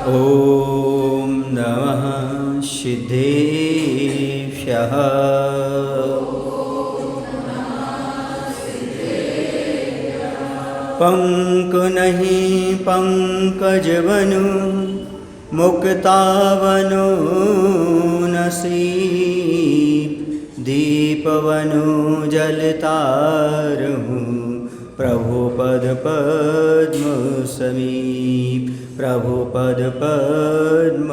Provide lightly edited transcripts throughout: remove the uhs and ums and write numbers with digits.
ॐ नमः सिद्धेभ्यः। पंकनहि पंकजवनु मुक्तावनु नसीब दीपवनु जलतारहु प्रभु पद पद्म समीप प्रभु पद पद्म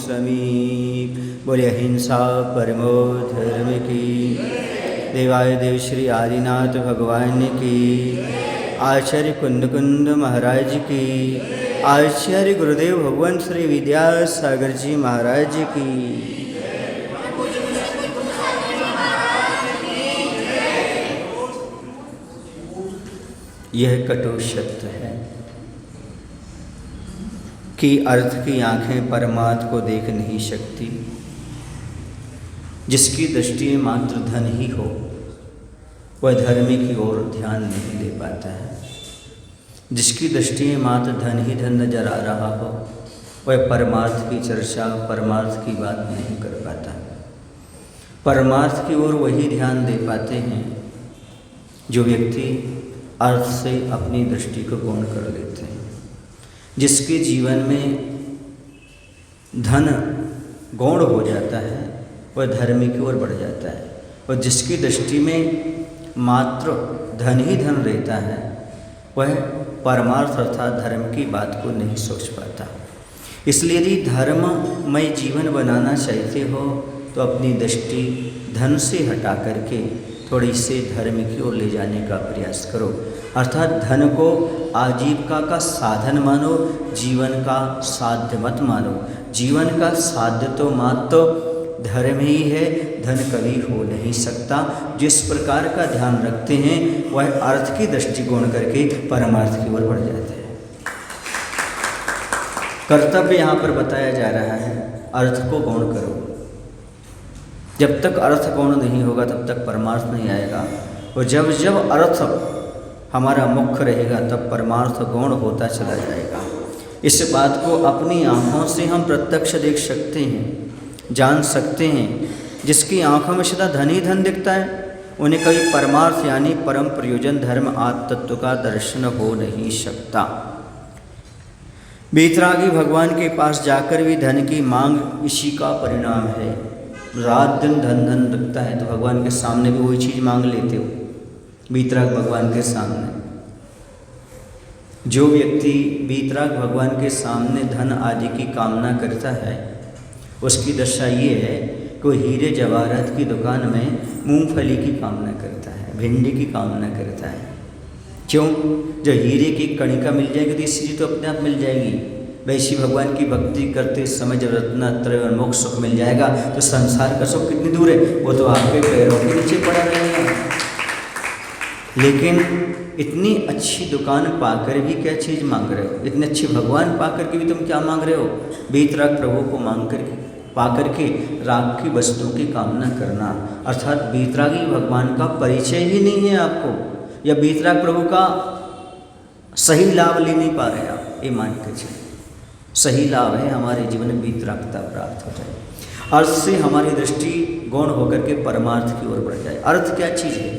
समीप। बोले अहिंसा परमो धर्म की। देवाय देव श्री आदिनाथ भगवान की। आचार्य कुंद कुंद महाराज की। आचार्य गुरुदेव भगवान श्री विद्यासागर जी महाराज की। यह कटु सत्य है कि अर्थ की आंखें परमात्मा को देख नहीं सकती। जिसकी दृष्टि मात्र धन ही हो वह धर्म की ओर ध्यान नहीं दे पाता है। जिसकी दृष्टि में मात्र धन ही धन नजर आ रहा हो वह परमार्थ की चर्चा परमार्थ की बात नहीं कर पाता। परमार्थ की ओर वही ध्यान दे पाते हैं जो व्यक्ति अर्थ से अपनी दृष्टि को गौण कर लेते हैं। जिसके जीवन में धन गौण हो जाता है वह धर्म की ओर बढ़ जाता है, और जिसकी दृष्टि में मात्र धन ही धन रहता है वह परमार्थ अर्थात धर्म की बात को नहीं सोच पाता। इसलिए यदि धर्ममय जीवन बनाना चाहते हो तो अपनी दृष्टि धन से हटा करके थोड़ी से धर्म की ओर ले जाने का प्रयास करो। अर्थात धन को आजीविका का साधन मानो, जीवन का साध्य मत मानो। जीवन का साध्य तो मात्र धर्म ही है, धन कभी हो नहीं सकता। जिस प्रकार का ध्यान रखते हैं वह अर्थ की दृष्टिकोण करके परमार्थ की ओर बढ़ जाते हैं। कर्तव्य यहाँ पर बताया जा रहा है, अर्थ को गौण करो। जब तक अर्थ गौण नहीं होगा तब तक परमार्थ नहीं आएगा, और जब जब अर्थ हमारा मुख्य रहेगा तब परमार्थ गौण होता चला जाएगा। इस बात को अपनी आँखों से हम प्रत्यक्ष देख सकते हैं, जान सकते हैं। जिसकी आँखों में सदा धन ही धन दिखता है उन्हें कभी परमार्थ यानी परम प्रयोजन धर्म आत्म तत्व का दर्शन हो नहीं सकता। बेतरागी भगवान के पास जाकर भी धन की मांग इसी का परिणाम है। रात दिन धन धन दिखता है तो भगवान के सामने भी वही चीज़ मांग लेते हो। बेतराग भगवान के सामने जो व्यक्ति बेतराग भगवान के सामने धन आदि की कामना करता है उसकी दशा ये है कि वो हीरे जवाहरात की दुकान में मूंगफली की कामना करता है, भिंडी की कामना करता है। क्यों? जो हीरे की कणिका मिल जाएगी तो इससे तो अपने आप मिल जाएगी। वैसी भगवान की भक्ति करते समय जब रत्नत्रय और मोक्ष सुख मिल जाएगा तो संसार का सुख कितनी दूर है, वो तो आपके पैरों के नीचे पड़ा रहेगा। लेकिन इतनी अच्छी दुकान पाकर भी क्या चीज़ मांग रहे हो? इतने अच्छे भगवान पाकर के भी तुम क्या मांग रहे हो? बेतराग प्रभु को मांग करके पाकर के राग की वस्तुओं की कामना करना, अर्थात बेतरागी भगवान का परिचय ही नहीं है आपको, या बेतराग प्रभु का सही लाभ ले नहीं पा रहे आप। ये मान के चलिए सही लाभ है हमारे जीवन में बेतरागता प्राप्त हो जाए, अर्थ से हमारी दृष्टि गौण होकर के परमार्थ की ओर बढ़ जाए। अर्थ क्या चीज़ है?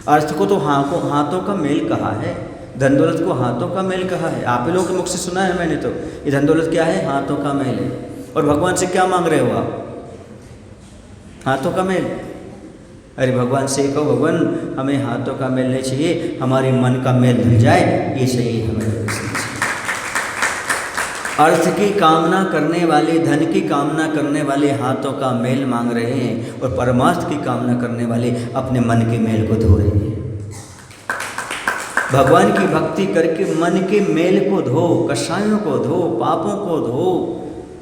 अर्थ को तो हाथों का मेल कहा है, धन दौलत को हाथों का मेल कहा है। आप ही लोगों के मुख से सुना है मैंने तो। ये धन दौलत क्या है? हाथों का मेल है। और भगवान से क्या मांग रहे हो आप? हाथों का मेल। अरे भगवान से कहो भगवान हमें हाथों का मेल नहीं चाहिए, हमारे मन का मेल मिल जाए, ये चाहिए हमें। अर्थ की कामना करने वाले, धन की कामना करने वाले हाथों का मेल मांग रहे हैं, और परमार्थ की कामना करने वाले अपने मन के मेल को धो रहे हैं। भगवान की भक्ति करके मन के मेल को धो, कषायों को धो, पापों को धो,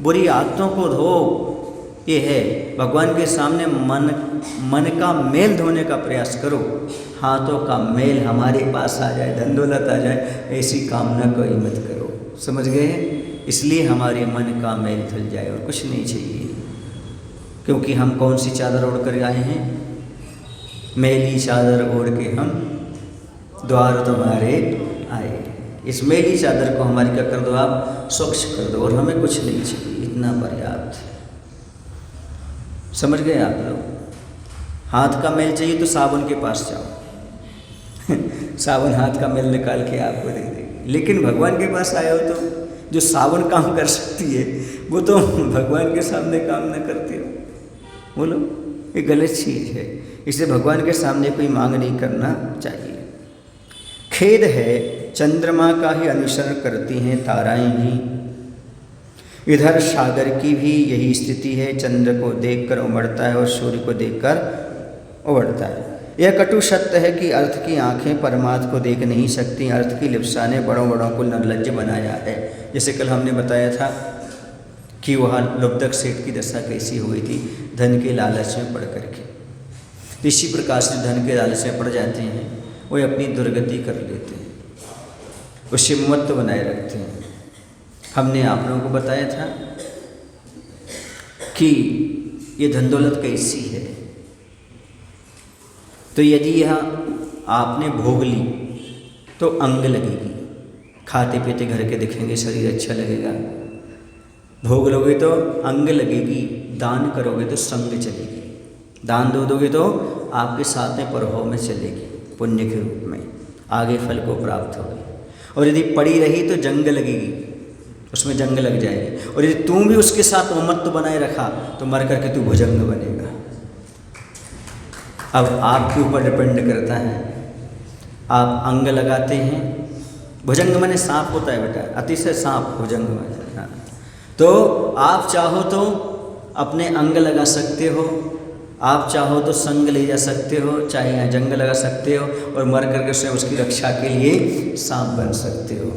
बुरी आदतों को धो। ये है भगवान के सामने मन का मेल धोने का प्रयास करो। हाथों का मेल हमारे पास आ जाए, धन दौलत आ जाए, ऐसी कामना कोई मत करो। समझ गए? इसलिए हमारे मन का मेल धुल जाए और कुछ नहीं चाहिए। क्योंकि हम कौन सी चादर ओढ़ कर आए हैं? मैली चादर ओढ़ के हम द्वार तुम्हारे आए। इस मैली चादर को हमारी क्या कर दो आप, स्वच्छ कर दो, और हमें कुछ नहीं चाहिए, इतना पर्याप्त है। समझ गए आप लोग? हाथ का मैल चाहिए तो साबुन के पास जाओ साबुन हाथ का मैल निकाल के आपको दे देगी। लेकिन भगवान के पास आए हो तो जो साबुन काम कर सकती है वो तो भगवान के सामने काम न करते हो। बोलो, ये गलत चीज़ है। इसे भगवान के सामने कोई मांग नहीं करना चाहिए। खेद है चंद्रमा का ही अनुसरण करती हैं ताराएं भी, इधर सागर की भी यही स्थिति है। चंद्र को देखकर उमड़ता है और सूर्य को देखकर उबड़ता है। यह कटु सत्य है कि अर्थ की आंखें परमात्मा को देख नहीं सकती। अर्थ की लिप्सा ने बड़ों बड़ों को निर्लज्ज बनाया है। जैसे कल हमने बताया था कि वहाँ लुब्धक सेठ की दशा कैसी हुई थी, धन के लालच में पड़ करके। इसी प्रकार से धन के लालच में पड़ जाते हैं, वो अपनी दुर्गति कर लेते हैं, उससे मत्त बनाए रखते हैं। हमने आप लोगों को बताया था कि ये धन दौलत कैसी है। तो यदि यह आपने भोग ली तो अंग लगेगी, खाते पीते घर के दिखेंगे, शरीर अच्छा लगेगा। भोग लोगे तो अंग लगेगी, दान करोगे तो संग चलेगी, दान दो दोगे तो आपके साथ में प्रभाव में चलेगी, पुण्य के रूप में आगे फल को प्राप्त होगी। और यदि पड़ी रही तो जंग लगेगी, उसमें जंग लग जाएगी। और यदि तुम भी उसके साथ ममत्व बनाए रखा तो मर करके तू भुजंग बनेगा। अब आपके ऊपर डिपेंड करता है, आप अंग लगाते हैं। भुजंग माने सांप होता है बेटा, अतिशय सांप भुजंग माने। तो आप चाहो तो अपने अंग लगा सकते हो, आप चाहो तो संग ले जा सकते हो, चाहे यहाँ जंग लगा सकते हो, और मर करके स्वयं उसकी रक्षा के लिए सांप बन सकते हो।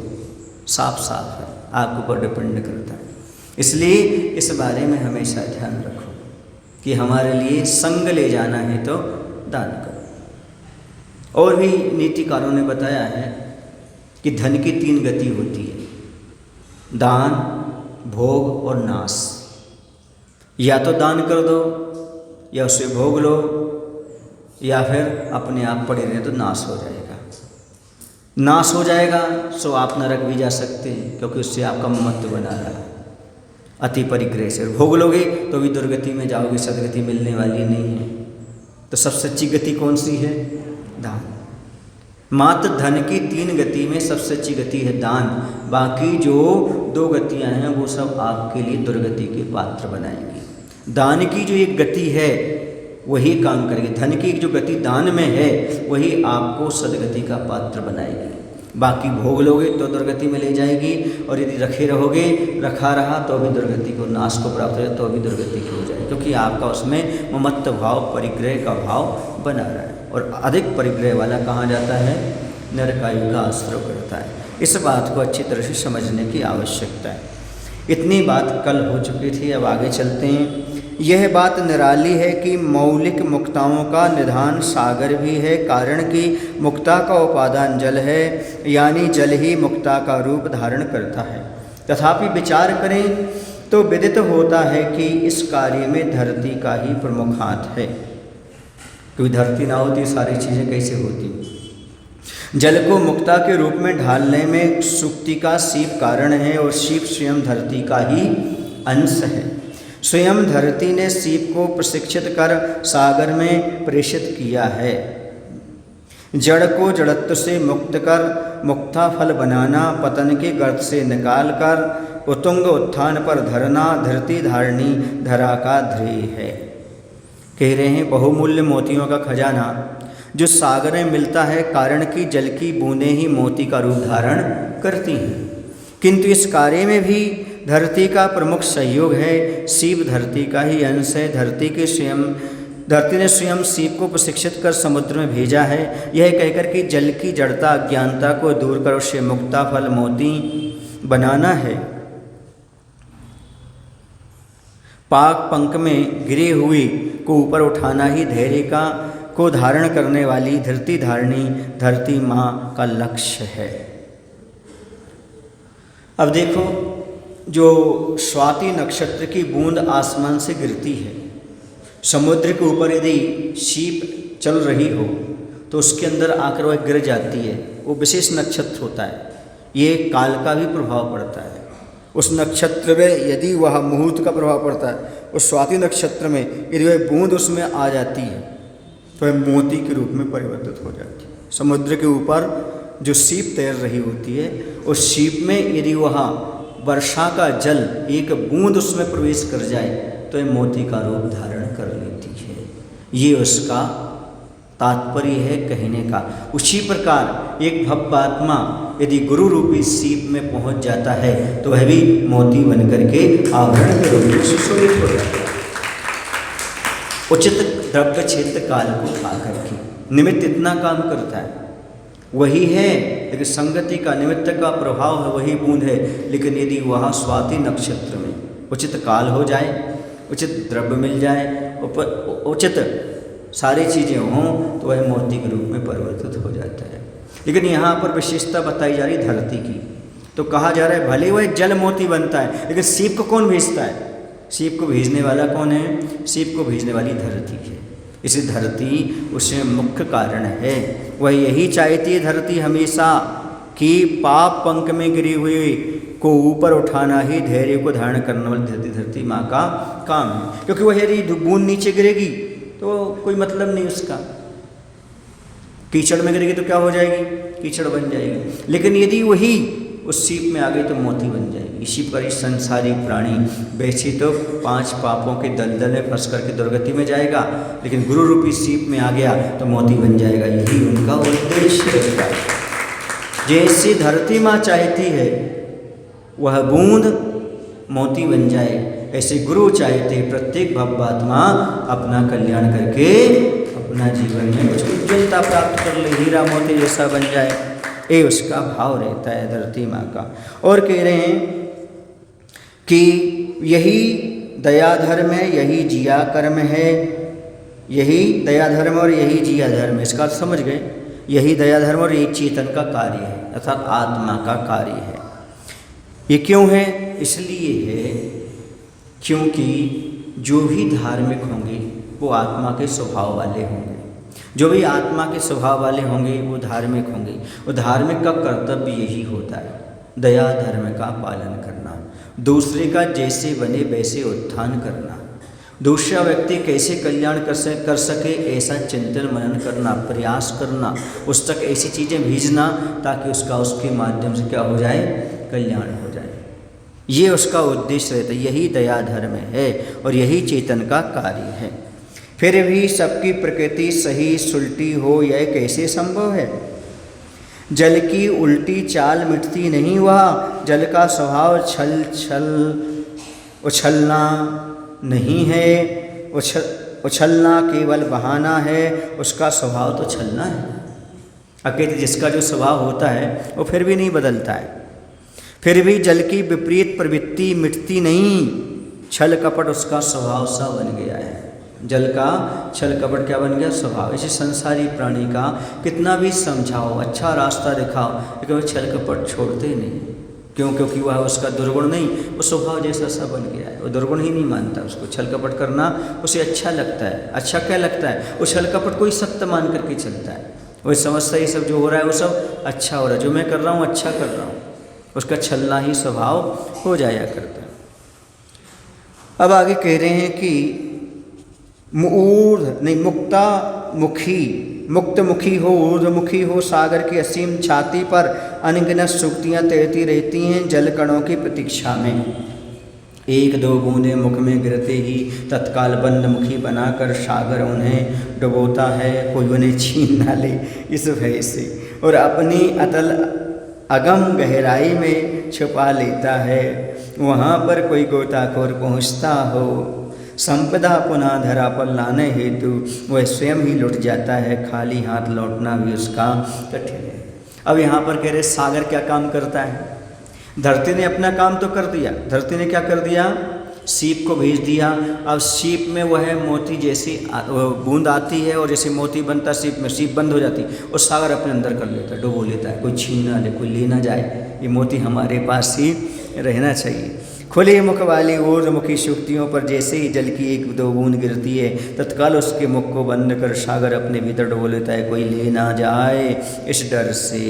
साफ साफ है, आपके ऊपर डिपेंड करता है। इसलिए इस बारे में हमेशा ध्यान रखो कि हमारे लिए संग ले जाना है तो दान करो। और भी नीतिकारों ने बताया है कि धन की 3 गति होती है, दान, भोग और नाश। या तो दान कर दो, या उसे भोग लो, या फिर अपने आप पड़े रहे तो नाश हो जाएगा। नाश हो जाएगा सो आप नरक भी जा सकते हैं, क्योंकि उससे आपका ममत्व बना रहा है अति परिग्रह से। भोग लोगे तो भी दुर्गति में जाओगे, सदगति मिलने वाली नहीं है। तो सबसे अच्छी गति कौन सी है? दान। मात्र धन की 3 गति में सबसे अच्छी गति है दान। बाकी जो 2 गतियां हैं वो सब आपके लिए दुर्गति के पात्र बनाएंगी। दान की जो एक गति है वही काम करेगी। धन की जो गति दान में है वही आपको सदगति का पात्र बनाएगी। बाकी भोग लोगे तो दुर्गति में ले जाएगी, और यदि रखे रहोगे, रखा रहा तो भी दुर्गति को, नाश को प्राप्त हो जाए तो भी दुर्गति की हो जाए, क्योंकि आपका उसमें ममत्व भाव, परिग्रह का भाव बना रहा है। और अधिक परिग्रह वाला कहाँ जाता है? नरकायु का आश्रय करता है। इस बात को अच्छी तरह से समझने की आवश्यकता है। इतनी बात कल हो चुकी थी, अब आगे चलते हैं। यह बात निराली है कि मौलिक मुक्ताओं का निधान सागर भी है, कारण कि मुक्ता का उपादान जल है, यानी जल ही मुक्ता का रूप धारण करता है। तथापि विचार करें तो विदित होता है कि इस कार्य में धरती का ही प्रमुख हाथ है। क्योंकि धरती ना होती सारी चीज़ें कैसे होती? जल को मुक्ता के रूप में ढालने में सुक्ति का सीप कारण है, और सीप स्वयं धरती का ही अंश है। स्वयं धरती ने सीप को प्रशिक्षित कर सागर में प्रेषित किया है। जड़ को जड़त्व से मुक्त कर मुक्ता फल बनाना, पतन के गर्त से निकाल कर उत्तुंग उत्थान पर धरना धरती धारणी धरा का ध्येय है। कह रहे हैं बहुमूल्य मोतियों का खजाना जो सागर में मिलता है, कारण कि जल की बूंदें ही मोती का रूप धारण करती हैं। किंतु इस कार्य में भी धरती का प्रमुख सहयोग है। सीप धरती का ही अंश है। धरती ने स्वयं सीप को प्रशिक्षित कर समुद्र में भेजा है, यह कहकर कि जल की जड़ता अज्ञानता को दूर कर उससे मुक्ता फल मोती बनाना है। पाक पंख में गिरे हुए को ऊपर उठाना ही धैर्य को धारण करने वाली धरती धारणी धरती माँ का लक्ष्य है। अब देखो, जो स्वाति नक्षत्र की बूंद आसमान से गिरती है, समुद्र के ऊपर यदि सीप चल रही हो तो उसके अंदर आकर वह गिर जाती है, वो विशेष नक्षत्र होता है, ये काल का भी प्रभाव पड़ता है। उस नक्षत्र में यदि वह मुहूर्त का प्रभाव पड़ता है, उस स्वाति नक्षत्र में यदि वह बूंद उसमें आ जाती है तो वह मोती के रूप में परिवर्तित हो जाती है। समुद्र के ऊपर जो सीप तैर रही होती है, उस सीप में यदि वह वर्षा का जल एक बूंद उसमें प्रवेश कर जाए तो यह मोती का रूप धारण कर लेती है। ये उसका तात्पर्य है कहने का। उसी प्रकार एक भव्यात्मा यदि गुरु रूपी सीप में पहुंच जाता है तो वह भी मोती बन करके आभरण के रूप में सुशोभित हो जाता है। उचित द्रव्य क्षेत्र काल को खा करके निमित्त इतना काम करता है, वही है, लेकिन संगति का निमित्त का प्रभाव है, वही बूंद है। लेकिन यदि वह स्वाति नक्षत्र में उचित काल हो जाए, उचित द्रव्य मिल जाए, उचित सारी चीज़ें हों तो वह मोती के रूप में परिवर्तित हो जाता है। लेकिन यहाँ पर विशेषता बताई जा रही धरती की, तो कहा जा रहा है भले वह जल मोती बनता है, लेकिन सीप को कौन भेजता है? सीप को भेजने वाला कौन है? सीप को भेजने वाली धरती है। इसी धरती उसमें मुख्य कारण है। वह यही चाहती है धरती हमेशा कि पाप पंख में गिरी हुई को ऊपर उठाना ही धैर्य को धारण करने वाली धरती माँ का काम है। क्योंकि वह यदि बूंद नीचे गिरेगी तो कोई मतलब नहीं उसका, कीचड़ में गिरेगी तो क्या हो जाएगी? कीचड़ बन जाएगी। लेकिन यदि वही उस सीप में आ गई तो मोती बन जाएगी। इसी पर इस संसारी प्राणी वैसे तो 5 पापों के दलदल में फंस करके दुर्गति में जाएगा, लेकिन गुरु रूपी सीप में आ गया तो मोती बन जाएगा। यही उनका उद्देश्य है। जैसी धरती माँ चाहती है वह बूंद मोती बन जाए, ऐसे गुरु चाहते प्रत्येक भव्यात्मा अपना कल्याण करके अपना जीवन में कुछ उज्ज्वलता प्राप्त कर ले, हीरा मोती जैसा बन जाए। ये उसका भाव रहता है धरती माँ का। और कह रहे हैं कि यही दया धर्म है, यही जिया कर्म है, यही दया धर्म और यही जिया धर्म है। इसका अर्थ समझ गए? यही दया धर्म और यही चेतन का कार्य है, अर्थात आत्मा का कार्य है। ये क्यों है? इसलिए है क्योंकि जो भी धार्मिक होंगे वो आत्मा के स्वभाव वाले होंगे। जो भी आत्मा के स्वभाव वाले होंगे वो धार्मिक होंगे। वो धार्मिक का कर्तव्य यही होता है, दया धर्म का पालन करना, दूसरे का जैसे बने वैसे उत्थान करना, दूसरा व्यक्ति कैसे कल्याण कर सके ऐसा चिंतन मनन करना, प्रयास करना, उस तक ऐसी चीज़ें भेजना ताकि उसके माध्यम से क्या हो जाए? कल्याण हो जाए। ये उसका उद्देश्य रहता है। यही दया धर्म है और यही चेतन का कार्य है। फिर भी सबकी प्रकृति सही सुलटी हो यह कैसे संभव है? जल की उल्टी चाल मिटती नहीं, वह जल का स्वभाव छल छल उछलना नहीं है, उछलना केवल बहाना है, उसका स्वभाव तो छलना है। अकेले जिसका जो स्वभाव होता है वो फिर भी नहीं बदलता है। फिर भी जल की विपरीत प्रवृत्ति मिटती नहीं, छल कपट उसका स्वभाव सा बन गया है। जल का छल कपट क्या बन गया? स्वभाव। इसी संसारी प्राणी का कितना भी समझाओ, अच्छा रास्ता दिखाओ, लेकिन वो छल कपट छोड़ते नहीं। क्यों? क्योंकि वह उसका दुर्गुण नहीं, वो स्वभाव जैसा सा बन गया है। वो दुर्गुण ही नहीं मानता, उसको छल कपट करना उसे अच्छा लगता है। अच्छा क्या लगता है? वो छल कपट को ही सत्य मान करके चलता है। वो समझता है ये सब जो हो रहा है वो सब अच्छा हो रहा है, जो मैं कर रहा हूँ अच्छा कर रहा हूँ। उसका छलना ही स्वभाव हो जाया करता है। अब आगे कह रहे हैं कि मुक्त मुखी हो, ऊर्ध्वमुखी हो, सागर की असीम छाती पर अनगिनत सुक्तियाँ तैरती रहती हैं जल कणों की प्रतीक्षा में। 1-2 बूंदें मुख में गिरते ही तत्काल बंद मुखी बनाकर सागर उन्हें डुबोता है, कोई उन्हें छीन ना ले इस भय से, और अपनी अतल अगम गहराई में छुपा लेता है। वहाँ पर कोई गोताखोर पहुँचता हो, संपदा पुनः धरा पर लाने हेतु वह स्वयं ही लुट जाता है, खाली हाथ लौटना भी उसका कठिन है। अब यहाँ पर कह रहे सागर क्या काम करता है? धरती ने अपना काम तो कर दिया। धरती ने क्या कर दिया? सीप को भेज दिया। अब सीप में वह मोती जैसी बूंद आती है और जैसे मोती बनता है सीप में, सीप बंद हो जाती है और सागर अपने अंदर कर लेता है, डुबो लेता है। कोई छीन ना ले, कोई ले ना जाए, ये मोती हमारे पास ही रहना चाहिए। खुले मुख वाली ऊर्ध्वमुखी शुक्तियों पर जैसे ही जल की एक दो बूंद गिरती है, तत्काल उसके मुख को बंद कर सागर अपने भीतर डुबो लेता है, कोई ले ना जाए इस डर से।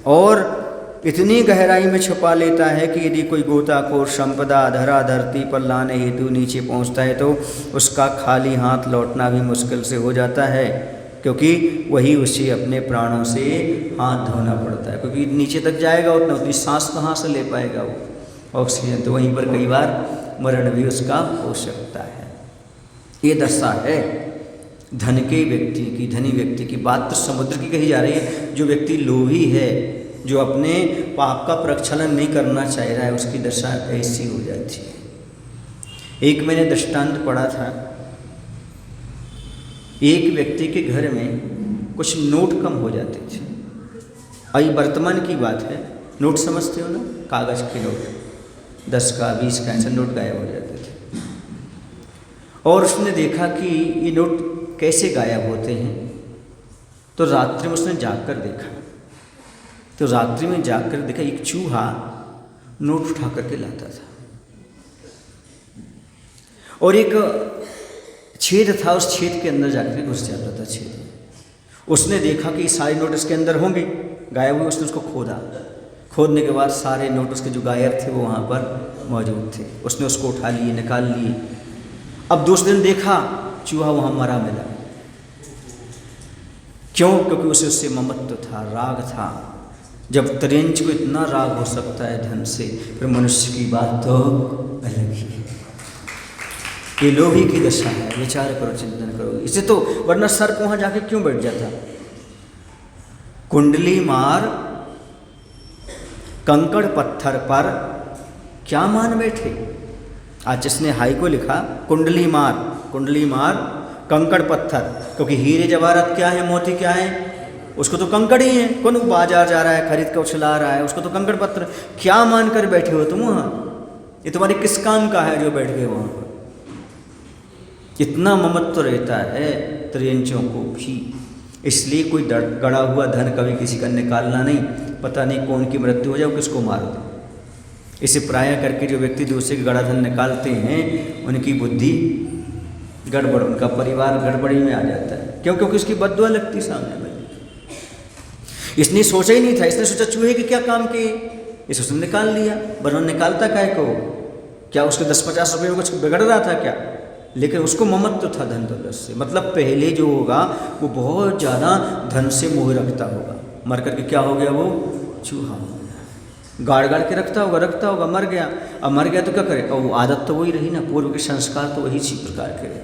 और इतनी गहराई में छुपा लेता है कि यदि कोई गोताखोर संपदा धरा धरती पर लाने हेतु नीचे पहुंचता है तो उसका खाली हाथ लौटना भी मुश्किल से हो जाता है, क्योंकि वही उसे अपने प्राणों से हाथ धोना पड़ता है, क्योंकि नीचे तक जाएगा उतनी सांस कहाँ से ले पाएगा वो, ऑक्सीजन तो वहीं पर कई बार मरण भी उसका हो सकता है। ये दशा है धन के व्यक्ति की, धनी व्यक्ति की। बात तो समुद्र की कही जा रही है। जो व्यक्ति लोभी है, जो अपने पाप का प्रक्षालन नहीं करना चाह रहा है, उसकी दशा ऐसी हो जाती है। एक मैंने दृष्टांत पढ़ा था, एक व्यक्ति के घर में कुछ नोट कम हो जाते थे। अभी वर्तमान की बात है, नोट समझते हो ना, कागज के नोट 10 का 20 का ऐसे नोट गायब हो जाते थे। और उसने देखा कि ये नोट कैसे गायब होते हैं, तो रात्रि में उसने जाकर देखा, तो रात्रि में जाकर देखा एक चूहा नोट उठा करके लाता था, और एक छेद था, उस छेद के अंदर जाकर घुस जाता था छेद में। उसने देखा कि सारे नोट इसके अंदर होंगे, गायब हुए। उसने उसको खोदा, खोदने के बाद सारे नोट उसके जो गायब थे वो वहाँ पर मौजूद थे। उसने उसको उठा लिए, निकाल लिए। अब दूसरे दिन देखा चूहा वहाँ मरा मिला। क्यों? क्योंकि उसे उससे ममत्व था, राग था। जब त्रियंच को इतना राग हो सकता है धन से, फिर मनुष्य की बात तो अलग ही है। ये लोभी की दशा है, विचार करो, चिंतन करो इसे। तो वरना सर्प वहां जाके क्यों बैठ जाता? कुंडली मार कंकड़ पत्थर पर क्या मान बैठे। आज जिसने हाई को लिखा, कुंडली मार कंकड़ पत्थर, क्योंकि हीरे जवाहरात क्या है, मोती क्या है, उसको तो कंकड़ ही है। कौन बाजार जा रहा है, खरीद कर उछला रहा है, उसको तो कंकड़ पत्थर। क्या मान कर बैठे हो तुम वहाँ? ये तुम्हारे किस काम का है जो बैठ गए वहाँ पर? इतना ममत्व रहता है त्रियंचों को भी। इसलिए कोई गड़ा हुआ धन कभी किसी का निकालना नहीं, पता नहीं कौन की मृत्यु हो जाए, किसको मार दो। इसे प्राय करके जो व्यक्ति दूसरे के गड़ा धन निकालते हैं, उनकी बुद्धि गड़बड़, उनका परिवार गड़बड़ी में आ जाता है। क्यों? क्योंकि उसकी बद्दुआ लगती सामने में। इसने सोचा ही नहीं था, इसने सोचा चूहे के क्या काम के, इस उसने निकाल लिया। वरना निकालता काहे को? क्या उसके 10-50 रुपये में कुछ बिगड़ रहा था क्या? लेकिन उसको ममत्व था धन दौलत से। मतलब पहले जो होगा वो बहुत ज़्यादा धन से मोह रखता होगा, मर करके क्या हो गया, वो चूहा हो गया। गाड़ के रखता होगा, मर गया। अब मर गया तो क्या करे? और वो आदत तो वही रही ना, पूर्व के संस्कार तो वही इसी प्रकार के रहे।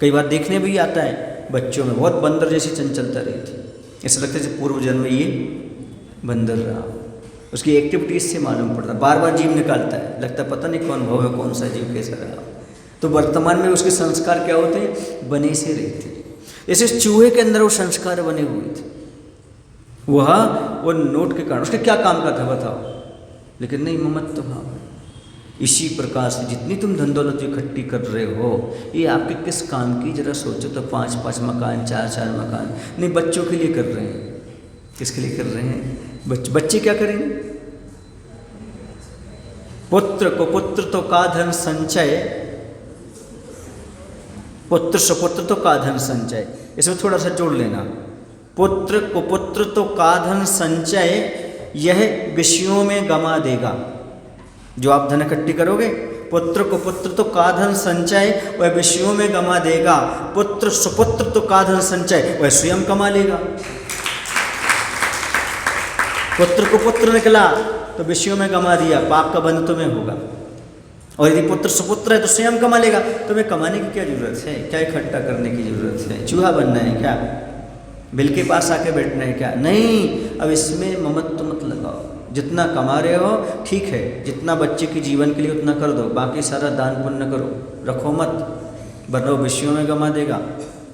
कई बार देखने भी आता है बच्चों में बहुत बंदर जैसी चंचलता रही थी। ऐसा लगता है जैसे पूर्व जन्म में ये बंदर रहा। उसकी एक्टिविटीज से मालूम पड़ता, बार बार जीव निकालता है, लगता पता नहीं कौन भाव है, कौन सा जीव कैसा रहा। तो वर्तमान में उसके संस्कार क्या होते हैं? बने से रहते। जैसे चूहे के अंदर वो संस्कार बने हुए थे, वह वो नोट के कारण। उसके क्या काम का था बताओ? लेकिन नहीं, ममत्व भाव। इसी प्रकार से जितनी तुम धन दौलत इकट्ठी कर रहे हो, ये आपके किस काम की? जरा सोचो तो। 5-5 मकान, 4-4 मकान नहीं, बच्चों के लिए कर रहे हैं। किसके लिए कर रहे हैं? बच्चे क्या करेंगे? पुत्र को पुत्र तो का धन संचय, पुत्र सुपुत्र तो का धन संचय। इसमें थोड़ा सा जोड़ लेना। पुत्र को पुत्र तो का धन संचय, यह विषयों में गमा देगा। जो आप धन इकट्ठी करोगे, पुत्र को पुत्र तो का धन संचय, वह विषयों में गमा देगा। पुत्र सुपुत्र तो का धन संचय, वह स्वयं कमा लेगा। पुत्र को पुत्र निकला तो विषयों में गमा दिया, पाप का बंध तुम्हें होगा। और यदि पुत्र सुपुत्र है तो स्वयं कमा लेगा। तुम्हें कमाने की क्या जरूरत है? क्या इकट्ठा करने की जरूरत है? चूहा बनना है क्या? बिल के पास आके बैठना है क्या? नहीं। अब इसमें ममत्व मत लगाओ। जितना कमा रहे हो ठीक है, जितना बच्चे के जीवन के लिए उतना कर दो, बाकी सारा दान पुण्य करो, रखो मत, वरना विषयों में गमा देगा।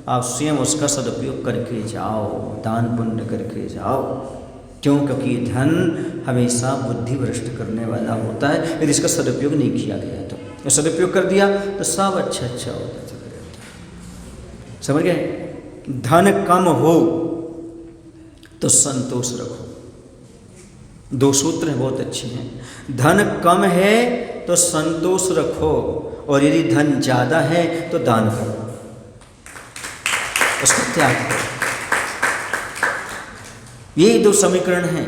आप स्वयं उसका सदुपयोग करके जाओ, दान पुण्य करके जाओ। क्यों? क्योंकि धन हमेशा बुद्धि भ्रष्ट करने वाला होता है, यदि इसका सदुपयोग नहीं किया गया तो। सदुपयोग कर दिया तो सब अच्छा होता है। समझ गए? धन कम हो तो संतोष रखो। 2 सूत्र हैं, बहुत अच्छे हैं। धन कम है तो संतोष रखो, और यदि धन ज़्यादा है तो दान करो, उसका त्याग करो। ये 2 समीकरण हैं।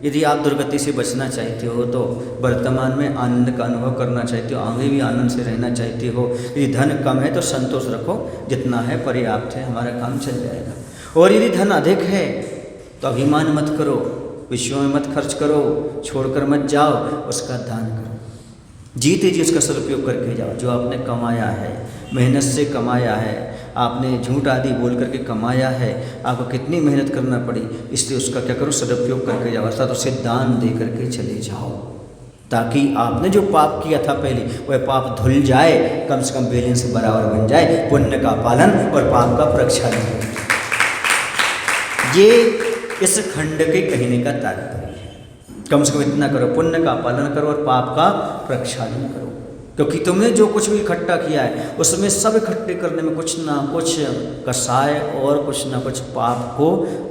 यदि आप दुर्गति से बचना चाहते हो, तो वर्तमान में आनंद का अनुभव करना चाहते हो, आगे भी आनंद से रहना चाहते हो, यदि धन कम है तो संतोष रखो, जितना है पर्याप्त है, हमारा काम चल जाएगा। और यदि धन अधिक है तो अभिमान मत करो, विषयों में मत खर्च करो, छोड़कर मत जाओ, उसका दान करो, जीते जी उसका सदुपयोग करके जाओ। जो आपने कमाया है, मेहनत से कमाया है, आपने झूठ आदि बोल करके कमाया है, आपको कितनी मेहनत करना पड़ी, इसलिए उसका क्या करो, सदुपयोग करके जाओ, अर्थात उसे दान दे करके चले जाओ, ताकि आपने जो पाप किया था पहले वह पाप धुल जाए, कम से कम बैलेंस बराबर बन जाए, पुण्य का पालन और पाप का प्रक्षालन हो। ये इस खंड के कहने का तात्पर्य है। कम से कम इतना करो, पुण्य का पालन करो और पाप का प्रक्षालन करो, क्योंकि तुमने जो कुछ भी इकट्ठा किया है उसमें सब इकट्ठे करने में कुछ ना कुछ कसाय और कुछ ना कुछ पाप को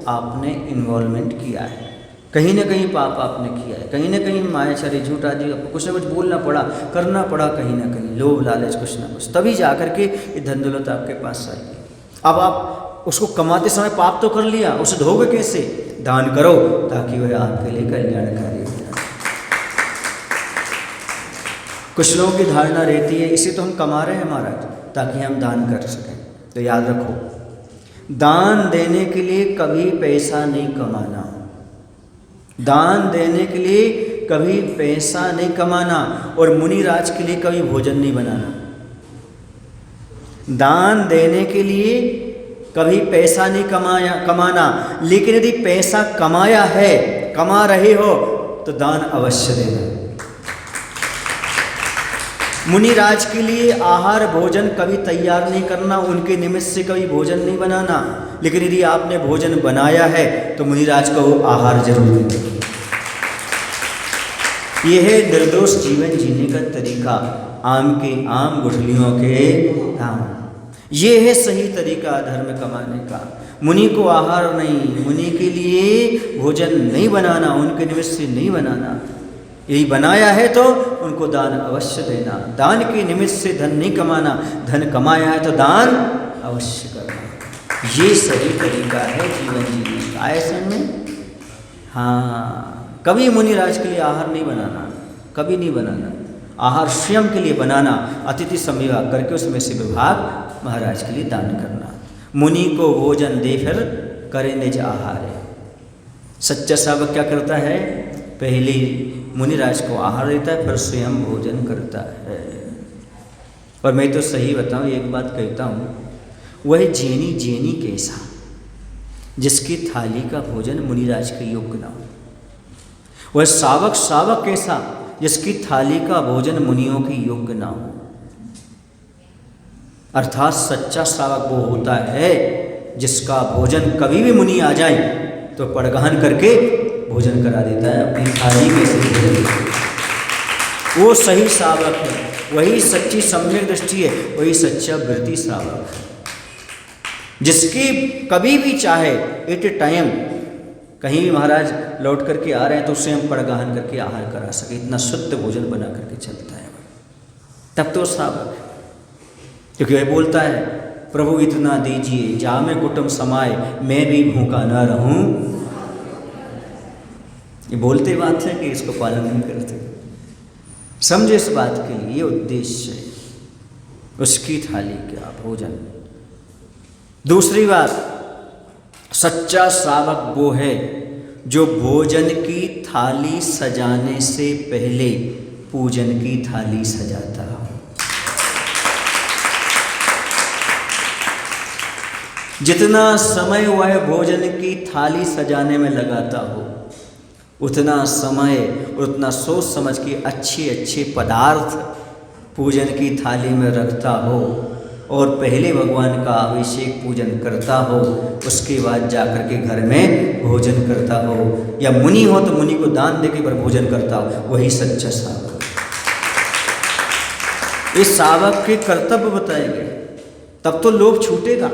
आपने इन्वॉल्वमेंट किया है। कहीं ना कहीं पाप आपने किया है, कहीं ना कहीं मायाचारी झूठ आदि आपको कुछ ना कुछ बोलना पड़ा, करना पड़ा, कहीं ना कहीं लोभ लालच कुछ ना कुछ, तभी जा करके ये धन दौलत आपके पास आएगी। अब आप उसको कमाते समय पाप तो कर लिया, उसे धोगे कैसे? दान करो, ताकि वह आपके लिए कल्याणकारी हो जाए। कुछ लोगों की धारणा रहती है इसे तो हम कमा रहे हैं महाराज, ताकि हम दान कर सकें। तो याद रखो, दान देने के लिए कभी पैसा नहीं कमाना, दान देने के लिए कभी पैसा नहीं कमाना, और मुनिराज के लिए कभी भोजन नहीं बनाना। दान देने के लिए कभी पैसा नहीं कमाना, लेकिन यदि पैसा कमाया है, कमा रहे हो, तो दान अवश्य देना। मुनिराज के लिए आहार भोजन कभी तैयार नहीं करना, उनके निमित्त से कभी भोजन नहीं बनाना, लेकिन यदि आपने भोजन बनाया है तो मुनिराज को वो आहार जरूर देना। यह है निर्दोष जीवन जीने का तरीका, आम के आम गुठलियों के दाम। ये है सही तरीका धर्म कमाने का। मुनि को आहार नहीं, मुनि के लिए भोजन नहीं बनाना, उनके निमित्त से नहीं बनाना। यही बनाया है तो उनको दान अवश्य देना। दान के निमित्त से धन नहीं कमाना, धन कमाया है तो दान अवश्य करना। ये सही तरीका है जीवन जीने का। ऐसे में हाँ, कभी मुनिराज के लिए आहार नहीं बनाना, कभी नहीं बनाना। आहार स्वयं के लिए बनाना, अतिथि संविभाग करके उसमें से विभाग महाराज के लिए दान करना। मुनि को भोजन दे फिर करे निज आहार। सच्चा सावक क्या करता है? पहले मुनिराज को आहार देता है, फिर स्वयं भोजन करता है। और मैं तो सही बताऊं, एक बात कहता हूं, वह जेनी कैसा जिसकी थाली का भोजन मुनिराज के योग्य ना हो। वह सावक कैसा जिसकी थाली का भोजन मुनियों के योग्य ना हो। अर्थात सच्चा सावक वो होता है जिसका भोजन कभी भी मुनि आ जाए तो पड़गहन करके भोजन करा देता है अपनी थाली में से। वो सही सावक है, वही सच्ची सम्यक दृष्टि है, वही सच्चा वृत्ति सावक है, जिसकी कभी भी चाहे एट ए टाइम कहीं भी महाराज लौट करके आ रहे हैं तो उसे हम पड़गहन करके आहार करा सके, इतना शुद्ध भोजन बना करके चलता है, तब तो सावक है। क्योंकि वह बोलता है, प्रभु इतना दीजिए जामे कुटुंब समाए, मैं भी भूखा ना रहूं। ये बोलते बात है कि इसको पालन नहीं करते। समझे इस बात के लिए, ये उद्देश्य है उसकी थाली का भोजन। दूसरी बात, सच्चा सावक वो है जो भोजन की थाली सजाने से पहले पूजन की थाली सजाता हो। जितना समय वह भोजन की थाली सजाने में लगाता हो, उतना समय और उतना सोच समझ के अच्छे अच्छे पदार्थ पूजन की थाली में रखता हो, और पहले भगवान का अभिषेक पूजन करता हो, उसके बाद जाकर के घर में भोजन करता हो, या मुनि हो तो मुनि को दान देके पर भोजन करता हो, वही सच्चा सावक। इस सावक के कर्तव्य बताए गए, तब तो लोभ छूटेगा।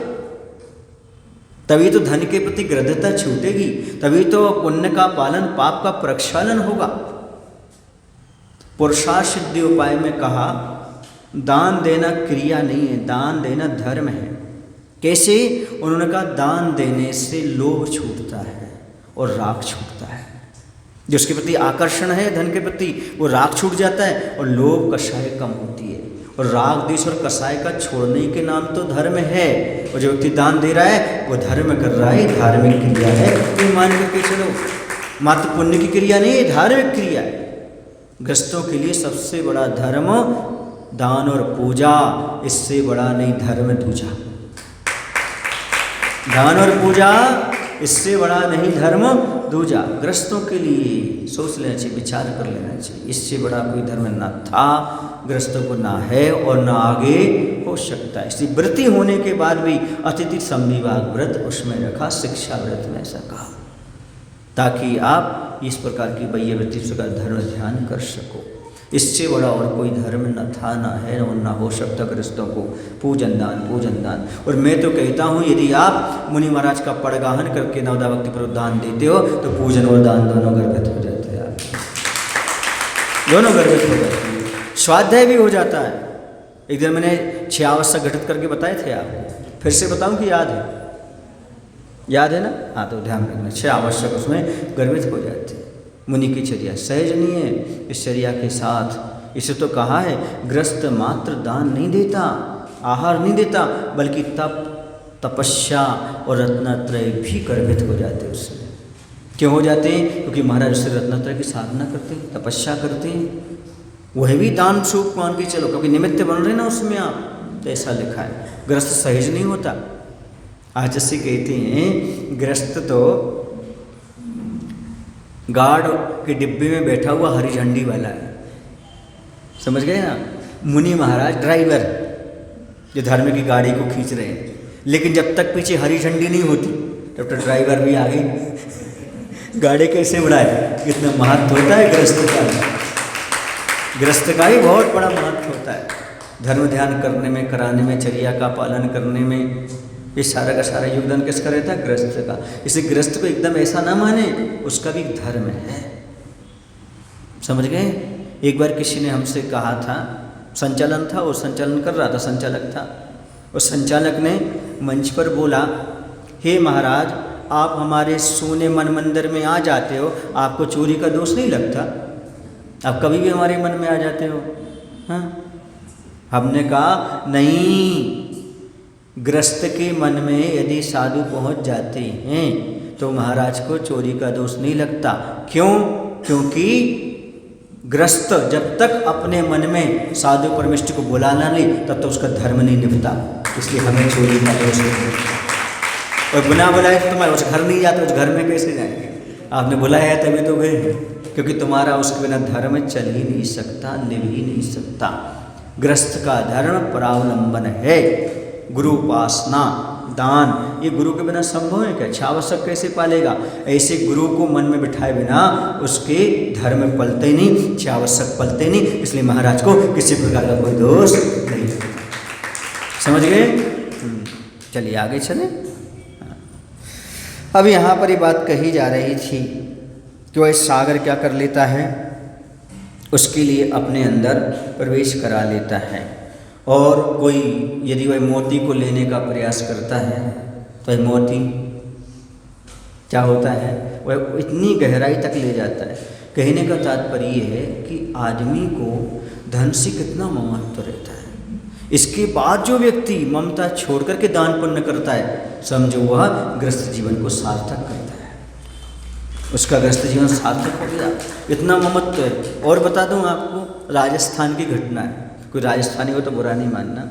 तभी तो धन के प्रति ग्रद्धता छूटेगी, तभी तो पुण्य का पालन, पाप का प्रक्षालन होगा। पुरुषार्थ सिद्धि उपाय में कहा दान देना क्रिया नहीं है, दान देना धर्म है। कैसे? उन्होंने कहा दान देने से लोभ छूटता है और राग छूटता है। जो उसके प्रति आकर्षण है धन के प्रति, वो राग छूट जाता है और लोभ कषाय कम होती है। और राग द्वेष और कषाय का छोड़ने के नाम तो धर्म है। और जो व्यक्ति दान दे रहा है वो धर्म कर रहा है, धार्मिक क्रिया है। ये मान करके चलो, मात्र पुण्य की क्रिया नहीं, ये धार्मिक क्रिया है। गृहस्थों के लिए सबसे बड़ा धर्म दान और पूजा, इससे बड़ा नहीं धर्म दूजा। दान और पूजा इससे बड़ा नहीं धर्म दूजा। गृहस्थों के लिए सोच लेना चाहिए, विचार कर लेना चाहिए, इससे बड़ा कोई धर्म ना था, गृहस्थों को ना है और ना आगे हो सकता है। इसलिए व्रती होने के बाद भी अतिथि संविभाग व्रत उसमें रखा, शिक्षा व्रत में ऐसा कहा, ताकि आप इस प्रकार की वैय वृत्ति का धर्म ध्यान कर सको। इससे बड़ा और कोई धर्म न था, न है और न हो सकता गृहस्थों को। पूजन दान, पूजन दान। और मैं तो कहता हूँ यदि आप मुनि महाराज का पड़गाहन करके नवदा भक्ति पर दान देते हो तो पूजन और दान दोनों गर्भित हो जाते हैं, दोनों गर्भित हो जाते हैं। स्वाध्याय भी हो जाता है। एक दिन मैंने 6 आवश्यक घटित करके बताए थे आपको, फिर से बताऊँ कि याद है? याद है ना? हाँ, तो ध्यान रखना, 6 आवश्यक उसमें गर्भित हो जाते हैं। मुनि की चर्या सहज नहीं है, इस चर्या के साथ इसे तो कहा है ग्रस्त मात्र दान नहीं देता, आहार नहीं देता, बल्कि तप, तपस्या और रत्नत्रय भी गर्भित हो जाते हैं उसमें। क्यों हो जाते हैं? क्योंकि महाराज उससे रत्नत्रय की साधना करते हैं, तपस्या करते हैं। वह भी दान स्वरूप मान के चलो, क्योंकि निमित्त बन रहे ना उसमें आप, तो ऐसा लिखा है। ग्रस्त सहज नहीं होता। आज जैसे कहते हैं ग्रस्त तो गार्ड के डिब्बे में बैठा हुआ हरी झंडी वाला है, समझ गए ना? मुनि महाराज ड्राइवर जो धर्म की गाड़ी को खींच रहे हैं, लेकिन जब तक पीछे हरी झंडी नहीं होती तब तक ड्राइवर भी आगे गाड़ी कैसे बढ़ाए। कितना महत्व होता है गृहस्थ का। गृहस्थ का ही बहुत बड़ा महत्व होता है धर्म ध्यान करने में, कराने में, चर्या का पालन करने में। ये सारा का सारा योगदान किसका रहता है? गृहस्थ का। इसे गृहस्थ को एकदम ऐसा ना माने, उसका भी धर्म है, समझ गए? एक बार किसी ने हमसे कहा था, संचालन था और संचालन कर रहा था, संचालक था, और संचालक ने मंच पर बोला, हे महाराज आप हमारे सोने मन मंदिर में आ जाते हो, आपको चोरी का दोष नहीं लगता? आप कभी भी हमारे मन में आ जाते हो। हाँ, हमने कहा नहीं, गृहस्थ के मन में यदि साधु पहुंच जाते हैं तो महाराज को चोरी का दोष नहीं लगता। क्यों? क्योंकि गृहस्थ जब तक अपने मन में साधु परमेष्टि को बुलाना नहीं, तब तक उसका धर्म नहीं निभता। इसलिए हमें चोरी का दोष नहीं। और बिना बुलाए तो तुम्हारे उस घर नहीं जाते, उस घर में कैसे जाएंगे? आपने बुलाया है तभी तो गए, क्योंकि तुम्हारा उसके बिना धर्म चल ही नहीं सकता, निभ ही नहीं सकता। गृहस्थ का धर्म परावलंबन है, गुरु उपासना, दान, ये गुरु के बिना संभव है क्या? छावसक कैसे पालेगा? ऐसे गुरु को मन में बिठाए बिना उसके धर्म पलते नहीं, छावसक पलते नहीं। इसलिए महाराज को किसी प्रकार का कोई दोष नहीं। समझ गए? चलिए आगे चले। अब यहाँ पर ये बात कही जा रही थी कि वह सागर क्या कर लेता है, उसके लिए अपने अंदर प्रवेश करा लेता है। और कोई यदि वह मोती को लेने का प्रयास करता है तो वह मोती क्या होता है, वह इतनी गहराई तक ले जाता है। कहने का तात्पर्य ये है कि आदमी को धन से कितना ममत्व रहता है। इसके बाद जो व्यक्ति ममता छोड़ करके दान पुण्य करता है, समझो वह गृहस्थ जीवन को सार्थक करता है, उसका गृहस्थ जीवन सार्थक हो गया। इतना ममत्व है। और बता दूं आपको, राजस्थान की घटना है, कोई राजस्थानी हो तो बुरा नहीं मानना।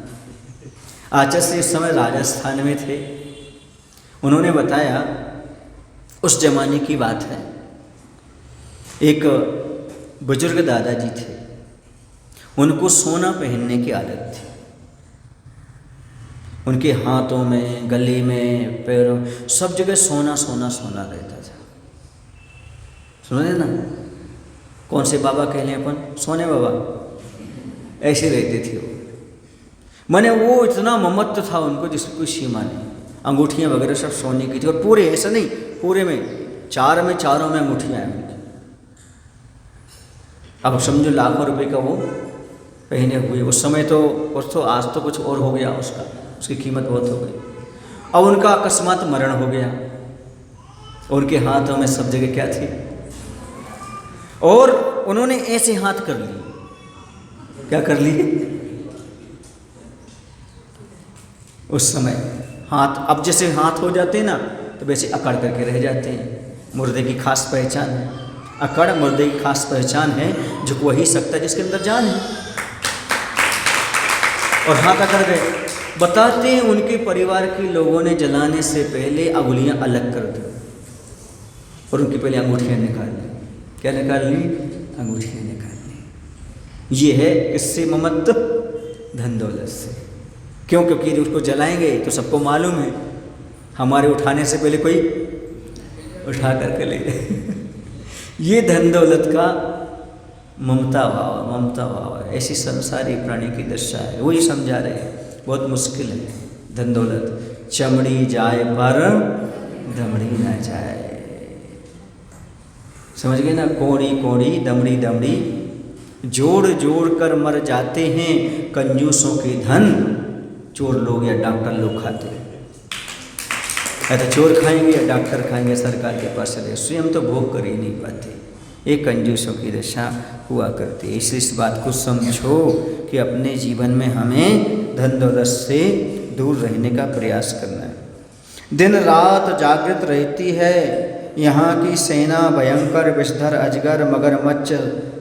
आचार्य से इस समय राजस्थान में थे, उन्होंने बताया उस जमाने की बात है, एक बुजुर्ग दादाजी थे, उनको सोना पहनने की आदत थी। उनके हाथों में, गले में, पैरों, सब जगह सोना सोना सोना रहता था। सुने ना, कौन से बाबा कह लें अपन? सोने बाबा, ऐसे रहते थे वो। माने वो इतना ममत्व था उनको जिसकी कोई सीमा नहीं। अंगूठियाँ वगैरह सब सोने की थी, और पूरे ऐसा नहीं, पूरे में चारों में अंगूठियाँ हैं उनकी। अब समझो लाखों रुपए का वो पहने हुए, उस समय तो, और तो आज तो कुछ और हो गया उसका, उसकी कीमत बहुत हो गई। अब उनका अकस्मात मरण हो गया, उनके हाथों में सब जगह क्या थी, और उन्होंने ऐसे हाथ कर लिए, क्या कर लिए उस समय हाथ। अब जैसे हाथ हो जाते हैं ना, तो वैसे अकड़ करके रह जाते हैं। मुर्दे की खास पहचान है, अकड़ मुर्दे की खास पहचान है, झुक वही सकता है जिसके अंदर जान है। और हाथ अकड़ गए। बताते हैं उनके परिवार के लोगों ने जलाने से पहले अंगुलियां अलग कर दी, और उनकी पहले अंगूठियां निकाल ली। क्या निकाल ली? अंगूठियां निकाल ली। ये है किससे ममत्व? धन दौलत से। क्यों? क्योंकि उसको जलाएंगे तो सबको मालूम है हमारे उठाने से पहले कोई उठा करके ले जाए। ये धन दौलत का ममता भाव है। ऐसी संसारी प्राणी की दशा है। वही समझा रहे हैं, बहुत मुश्किल है धन दौलत। चमड़ी जाए पर दमड़ी ना जाए, समझ गए ना? कोड़ी कोड़ी दमड़ी दमड़ी, जोड़ जोड़ कर मर जाते हैं कंजूसों के धन, चोर लोग या डॉक्टर लोग खाते हैं। या तो चोर खाएंगे या डॉक्टर खाएंगे सरकार के पास से, स्वयं तो भोग कर ही नहीं पाते। ये कंजूसों की दशा हुआ करती है। इसलिए इस बात को समझो कि अपने जीवन में हमें धन दौलत से दूर रहने का प्रयास करना है। दिन रात जागृत रहती है यहाँ की सेना, भयंकर विषधर अजगर मगरमच्छ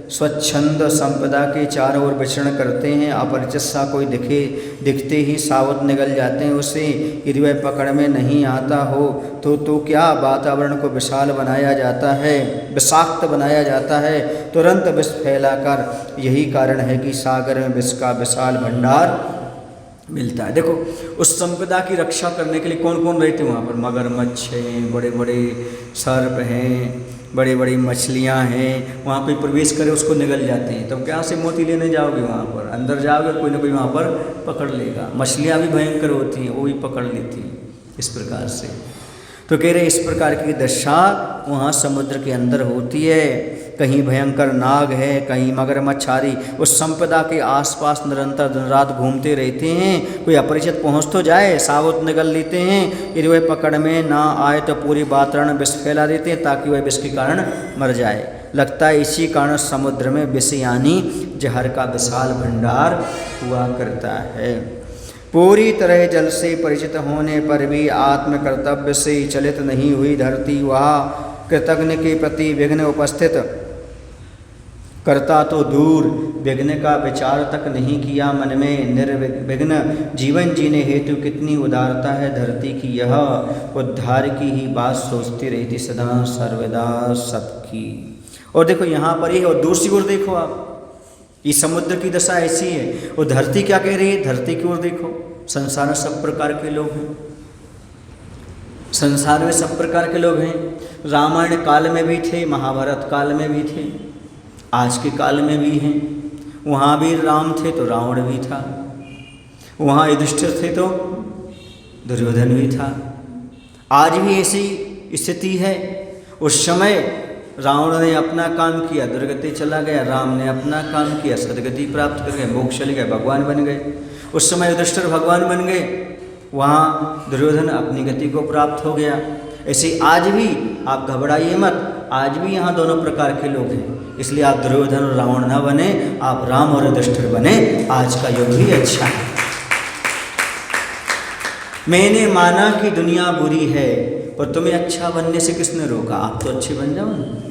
स्वच्छंद संपदा के चारों ओर विचरण करते हैं। अपरिचित सा कोई दिखते ही सावध निगल जाते हैं उसे, यदि वह पकड़ में नहीं आता हो तो क्या वातावरण को विशाल बनाया जाता है, विषाक्त बनाया जाता है, तुरंत विष फैलाकर। यही कारण है कि सागर में विष का विशाल भंडार मिलता है। देखो उस संपदा की रक्षा करने के लिए कौन कौन रहते हैं वहाँ पर? मगरमच्छ हैं, बड़े बड़े सर्प हैं, बड़ी बड़ी मछलियाँ हैं। वहाँ पे प्रवेश करे उसको निगल जाते हैं। तब क्या से मोती लेने जाओगे वहाँ पर? अंदर जाओगे कोई ना कोई वहाँ पर पकड़ लेगा। मछलियाँ भी भयंकर होती हैं, वो भी पकड़ लेती हैं इस प्रकार से। तो कह रहे इस प्रकार की दशा वहाँ समुद्र के अंदर होती है। कहीं भयंकर नाग है, कहीं मगरमच्छारी उस संपदा के आसपास निरंतर दिन रात घूमते रहते हैं। कोई अपरिचित पहुँच तो जाए, सावध निगल लेते हैं। यदि वह पकड़ में ना आए तो पूरी वातावरण विष फैला देते हैं ताकि वह विष के कारण मर जाए। लगता है इसी कारण समुद्र में विष यानी जहर का विशाल भंडार हुआ करता है। पूरी तरह जल से परिचित होने पर भी आत्म कर्तव्य से चलित नहीं हुई धरती, वहाँ कृतज्ञ के प्रति विघ्न उपस्थित करता तो दूर, विघ्न का विचार तक नहीं किया मन में। निर्विघ्न जीवन जीने हेतु कितनी उदारता है धरती की, यह उद्धार की ही बात सोचती रहती सदा सर्वदा सबकी। और देखो यहाँ पर ही, और दूसरी ओर देखो आप, ये समुद्र की दशा ऐसी है। और धरती क्या कह रही है? धरती की ओर देखो, संसार में सब प्रकार के लोग हैं, संसार में सब प्रकार के लोग हैं। रामायण काल में भी थे, महाभारत काल में भी थे, आज के काल में भी हैं। वहाँ भी राम थे तो रावण भी था, वहाँ युधिष्ठिर थे तो दुर्योधन भी था। आज भी ऐसी स्थिति है। उस समय रावण ने अपना काम किया, दुर्गति चला गया, राम ने अपना काम किया, सदगति प्राप्त कर गए, मोक्ष चले गए, भगवान बन गए। उस समय युधिष्ठिर भगवान बन गए, वहाँ दुर्योधन अपनी गति को प्राप्त हो गया। ऐसे आज भी आप घबराइए मत, आज भी यहाँ दोनों प्रकार के लोग हैं। इसलिए आप दुर्योधन और रावण ना बने, आप राम और युधिष्ठिर बने। आज का युग भी अच्छा है। मैंने माना कि दुनिया बुरी है, और तुम्हें अच्छा बनने से किसने रोका? आप तो अच्छे बन जाओ ना।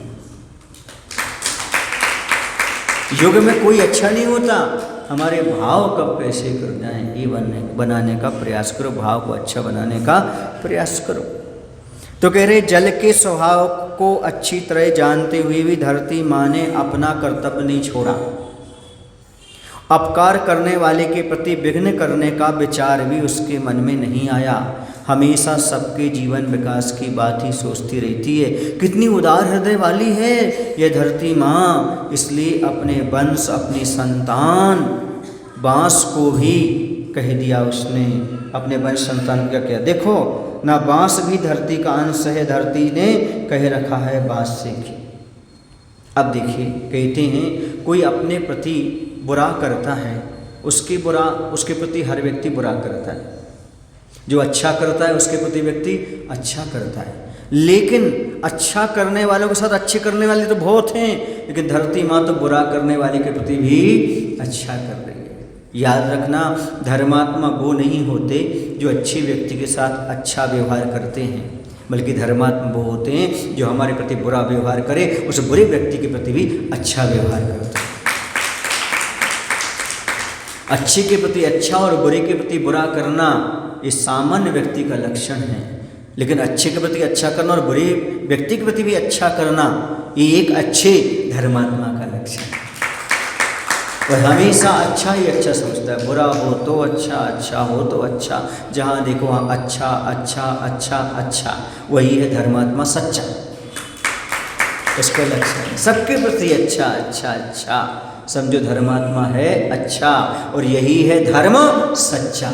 युग में कोई अच्छा नहीं होता, हमारे भाव कब कैसे कर जाएं ये बनाने का प्रयास करो, भाव को अच्छा बनाने का प्रयास करो। तो कह रहे जल के स्वभाव को अच्छी तरह जानते हुए भी धरती माँ ने अपना कर्तव्य नहीं छोड़ा। अपकार करने वाले के प्रति विघ्न करने का विचार भी उसके मन में नहीं आया। हमेशा सबके जीवन विकास की बात ही सोचती रहती है। कितनी उदार हृदय वाली है यह धरती माँ। इसलिए अपने वंश, अपनी संतान बांस को भी कह दिया उसने अपने वंश संतान को क्या किया, देखो ना बांस भी धरती का अंश है, धरती ने कह रखा है बांस से की। अब देखिए कहते हैं कोई अपने प्रति बुरा करता है, उसके प्रति हर व्यक्ति बुरा करता है। जो अच्छा करता है उसके प्रति व्यक्ति अच्छा करता है, लेकिन अच्छा करने वालों के साथ अच्छे करने वाले तो बहुत हैं, लेकिन धरती माँ तो बुरा करने वाले के प्रति भी अच्छा कर रही है। याद रखना, धर्मात्मा वो नहीं होते जो अच्छे व्यक्ति के साथ अच्छा व्यवहार करते हैं, बल्कि धर्मात्मा वो होते हैं जो हमारे प्रति बुरा व्यवहार करे, उस बुरे व्यक्ति के प्रति भी अच्छा व्यवहार करते हैं। अच्छे के प्रति अच्छा और बुरे के प्रति बुरा करना ये सामान्य व्यक्ति का लक्षण है, लेकिन अच्छे के प्रति अच्छा करना और बुरे व्यक्ति के प्रति भी अच्छा करना ये एक अच्छे धर्मात्मा का लक्षण है। वह हमेशा अच्छा ही अच्छा सोचता है, बुरा हो तो अच्छा, अच्छा हो तो अच्छा, जहाँ देखो वहाँ अच्छा अच्छा अच्छा अच्छा, वही है धर्मात्मा सच्चा। उसका लक्षण है सबके प्रति अच्छा अच्छा अच्छा, समझो धर्मात्मा है अच्छा, और यही है धर्म सच्चा।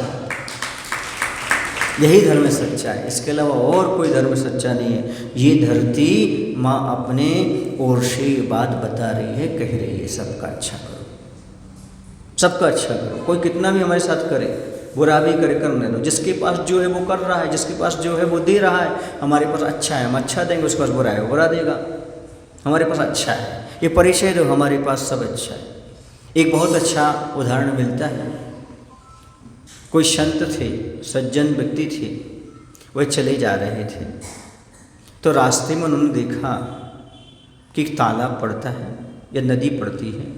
यही धर्म सच्चा है, इसके अलावा और कोई धर्म सच्चा नहीं है। ये धरती माँ अपने ओर से ये बात बता रही है, कह रही है सबका अच्छा करो, सबका अच्छा करो। कोई कितना भी हमारे साथ करे, बुरा भी करे, करने दो। जिसके पास जो है वो कर रहा है, जिसके पास जो है वो दे रहा है। हमारे पास अच्छा है हम अच्छा देंगे, उसके पास बुरा है वो बुरा देगा। हमारे पास अच्छा है ये परिचय दो, हमारे पास सब अच्छा है। एक बहुत अच्छा उदाहरण मिलता है, कोई संत थे, सज्जन व्यक्ति थे, वह चले जा रहे थे, तो रास्ते में उन्होंने देखा कि एक तालाब पड़ता है या नदी पड़ती है।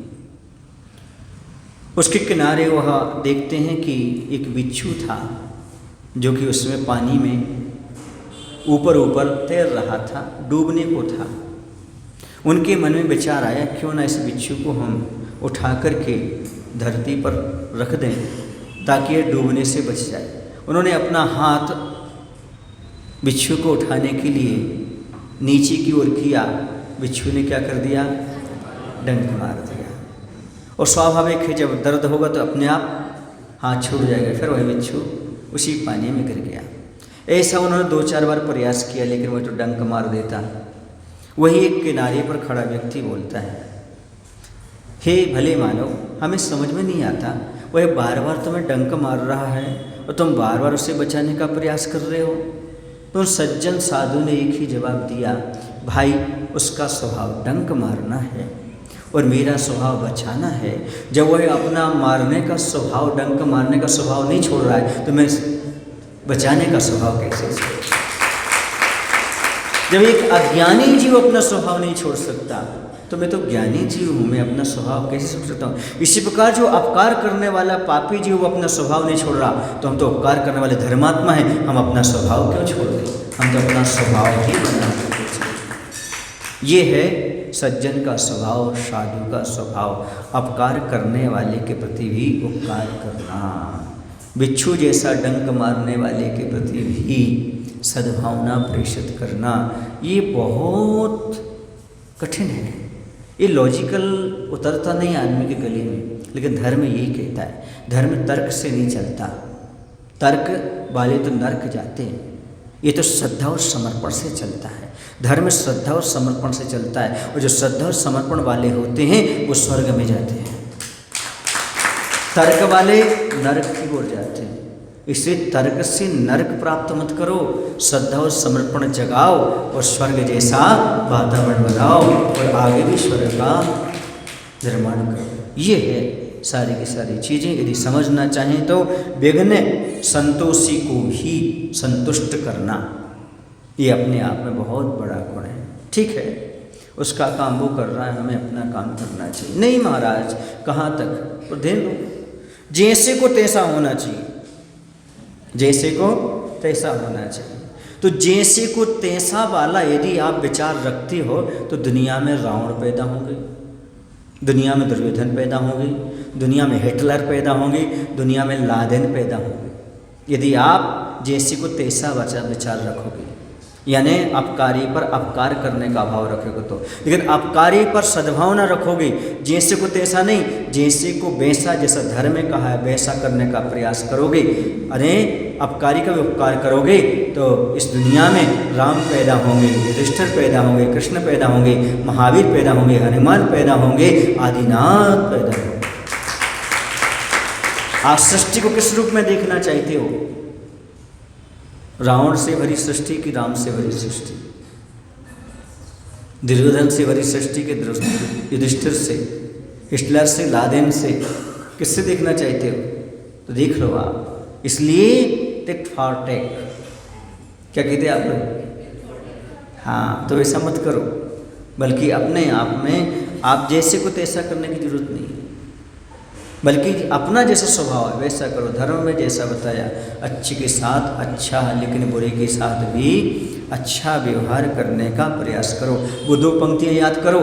उसके किनारे वह देखते हैं कि एक बिच्छू था जो कि उसमें पानी में ऊपर ऊपर तैर रहा था, डूबने को था। उनके मन में विचार आया, क्यों ना इस बिच्छू को हम उठा करके धरती पर रख दें ताकि ये डूबने से बच जाए। उन्होंने अपना हाथ बिच्छू को उठाने के लिए नीचे की ओर किया, बिच्छू ने क्या कर दिया, डंक मार दिया। और स्वाभाविक है जब दर्द होगा तो अपने आप हाथ छूट जाएगा, फिर वही बिच्छू उसी पानी में गिर गया। ऐसा उन्होंने 2-4 बार प्रयास किया, लेकिन वह तो डंक मार देता। वही एक किनारे पर खड़ा व्यक्ति बोलता है, हे भले मानव, हमें समझ में नहीं आता, वह बार बार तुम्हें डंक मार रहा है और तुम बार बार उसे बचाने का प्रयास कर रहे हो। तो उन सज्जन साधु ने एक ही जवाब दिया, भाई उसका स्वभाव डंक मारना है और मेरा स्वभाव बचाना है। जब वह अपना मारने का स्वभाव, डंक मारने का स्वभाव नहीं छोड़ रहा है, तो मैं बचाने का स्वभाव कैसे छोड़? जब एक अज्ञानी जीव अपना स्वभाव नहीं छोड़ सकता, तो मैं तो ज्ञानी जीव हूँ, मैं अपना स्वभाव कैसे छोड़ सकता हूँ? इसी प्रकार जो अपकार करने वाला पापी जीव वो अपना स्वभाव नहीं छोड़ रहा, तो हम तो उपकार करने वाले धर्मात्मा हैं, हम अपना स्वभाव क्यों छोड़ दें? हम तो अपना स्वभाव ही बना सकते। ये है सज्जन का स्वभाव, साधु का स्वभाव, अपकार करने वाले के प्रति भी उपकार करना, बिच्छू जैसा डंक मारने वाले के प्रति भी सद्भावना प्रेषित करना। ये बहुत कठिन है, ये लॉजिकल उतरता नहीं आदमी के गले में, लेकिन धर्म यही कहता है। धर्म तर्क से नहीं चलता, तर्क वाले तो नर्क जाते हैं, ये तो श्रद्धा और समर्पण से चलता है। धर्म श्रद्धा और समर्पण से चलता है, और जो श्रद्धा और समर्पण वाले होते हैं वो स्वर्ग में जाते हैं, तर्क वाले नरक की ओर जाते हैं। इसलिए तर्क से नरक प्राप्त मत करो, श्रद्धा और समर्पण जगाओ और स्वर्ग जैसा वातावरण बनाओ और आगे भी स्वर्ग का निर्माण करो। ये है सारी की सारी चीज़ें। यदि समझना चाहें तो विघ्न संतोषी को ही संतुष्ट करना, ये अपने आप में बहुत बड़ा गुण है। ठीक है, उसका काम वो कर रहा है, हमें अपना काम करना चाहिए। नहीं महाराज, कहाँ तक? तो ध्यान दो, जैसे को तैसा होना चाहिए, जैसे को तैसा होना चाहिए। तो जैसे को तैसा वाला यदि आप विचार रखते हो तो दुनिया में रावण पैदा होंगे, दुनिया में दुर्योधन पैदा होंगे, दुनिया में हिटलर पैदा होंगे, दुनिया में लादेन पैदा होंगे, यदि आप जैसे को तैसा विचार रखोगे। यानी अपकारी पर अपकार करने का भाव रखोगे तो। लेकिन अपकारी पर सद्भाव न रखोगे, जैसे को तैसा नहीं, जैसे को वैसा, जैसा धर्म में कहा है वैसा करने का प्रयास करोगे। अरे अपकारी का भी उपकार करोगे तो इस दुनिया में राम पैदा होंगे, युधिष्ठिर पैदा होंगे, कृष्ण पैदा होंगे, महावीर पैदा होंगे, हनुमान पैदा होंगे, आदिनाथ पैदा होंगे। आप सृष्टि को किस रूप में देखना चाहते हो? रावण से भरी सृष्टि की राम से भरी सृष्टि, दुर्योधन से भरी सृष्टि के युधिष्ठिर से, हिटलर से, लादेन से, किससे देखना चाहते हो? तो देख लो आप। इसलिए टेक फॉर टेक, क्या कहते हैं आप लोग? हाँ, तो ऐसा मत करो, बल्कि अपने आप में आप जैसे को तैसा करने की जरूरत नहीं है, बल्कि अपना जैसा स्वभाव है वैसा करो। धर्म में जैसा बताया, अच्छे के साथ अच्छा, लेकिन बुरे के साथ भी अच्छा व्यवहार करने का प्रयास करो। वो 2 पंक्तियाँ याद करो,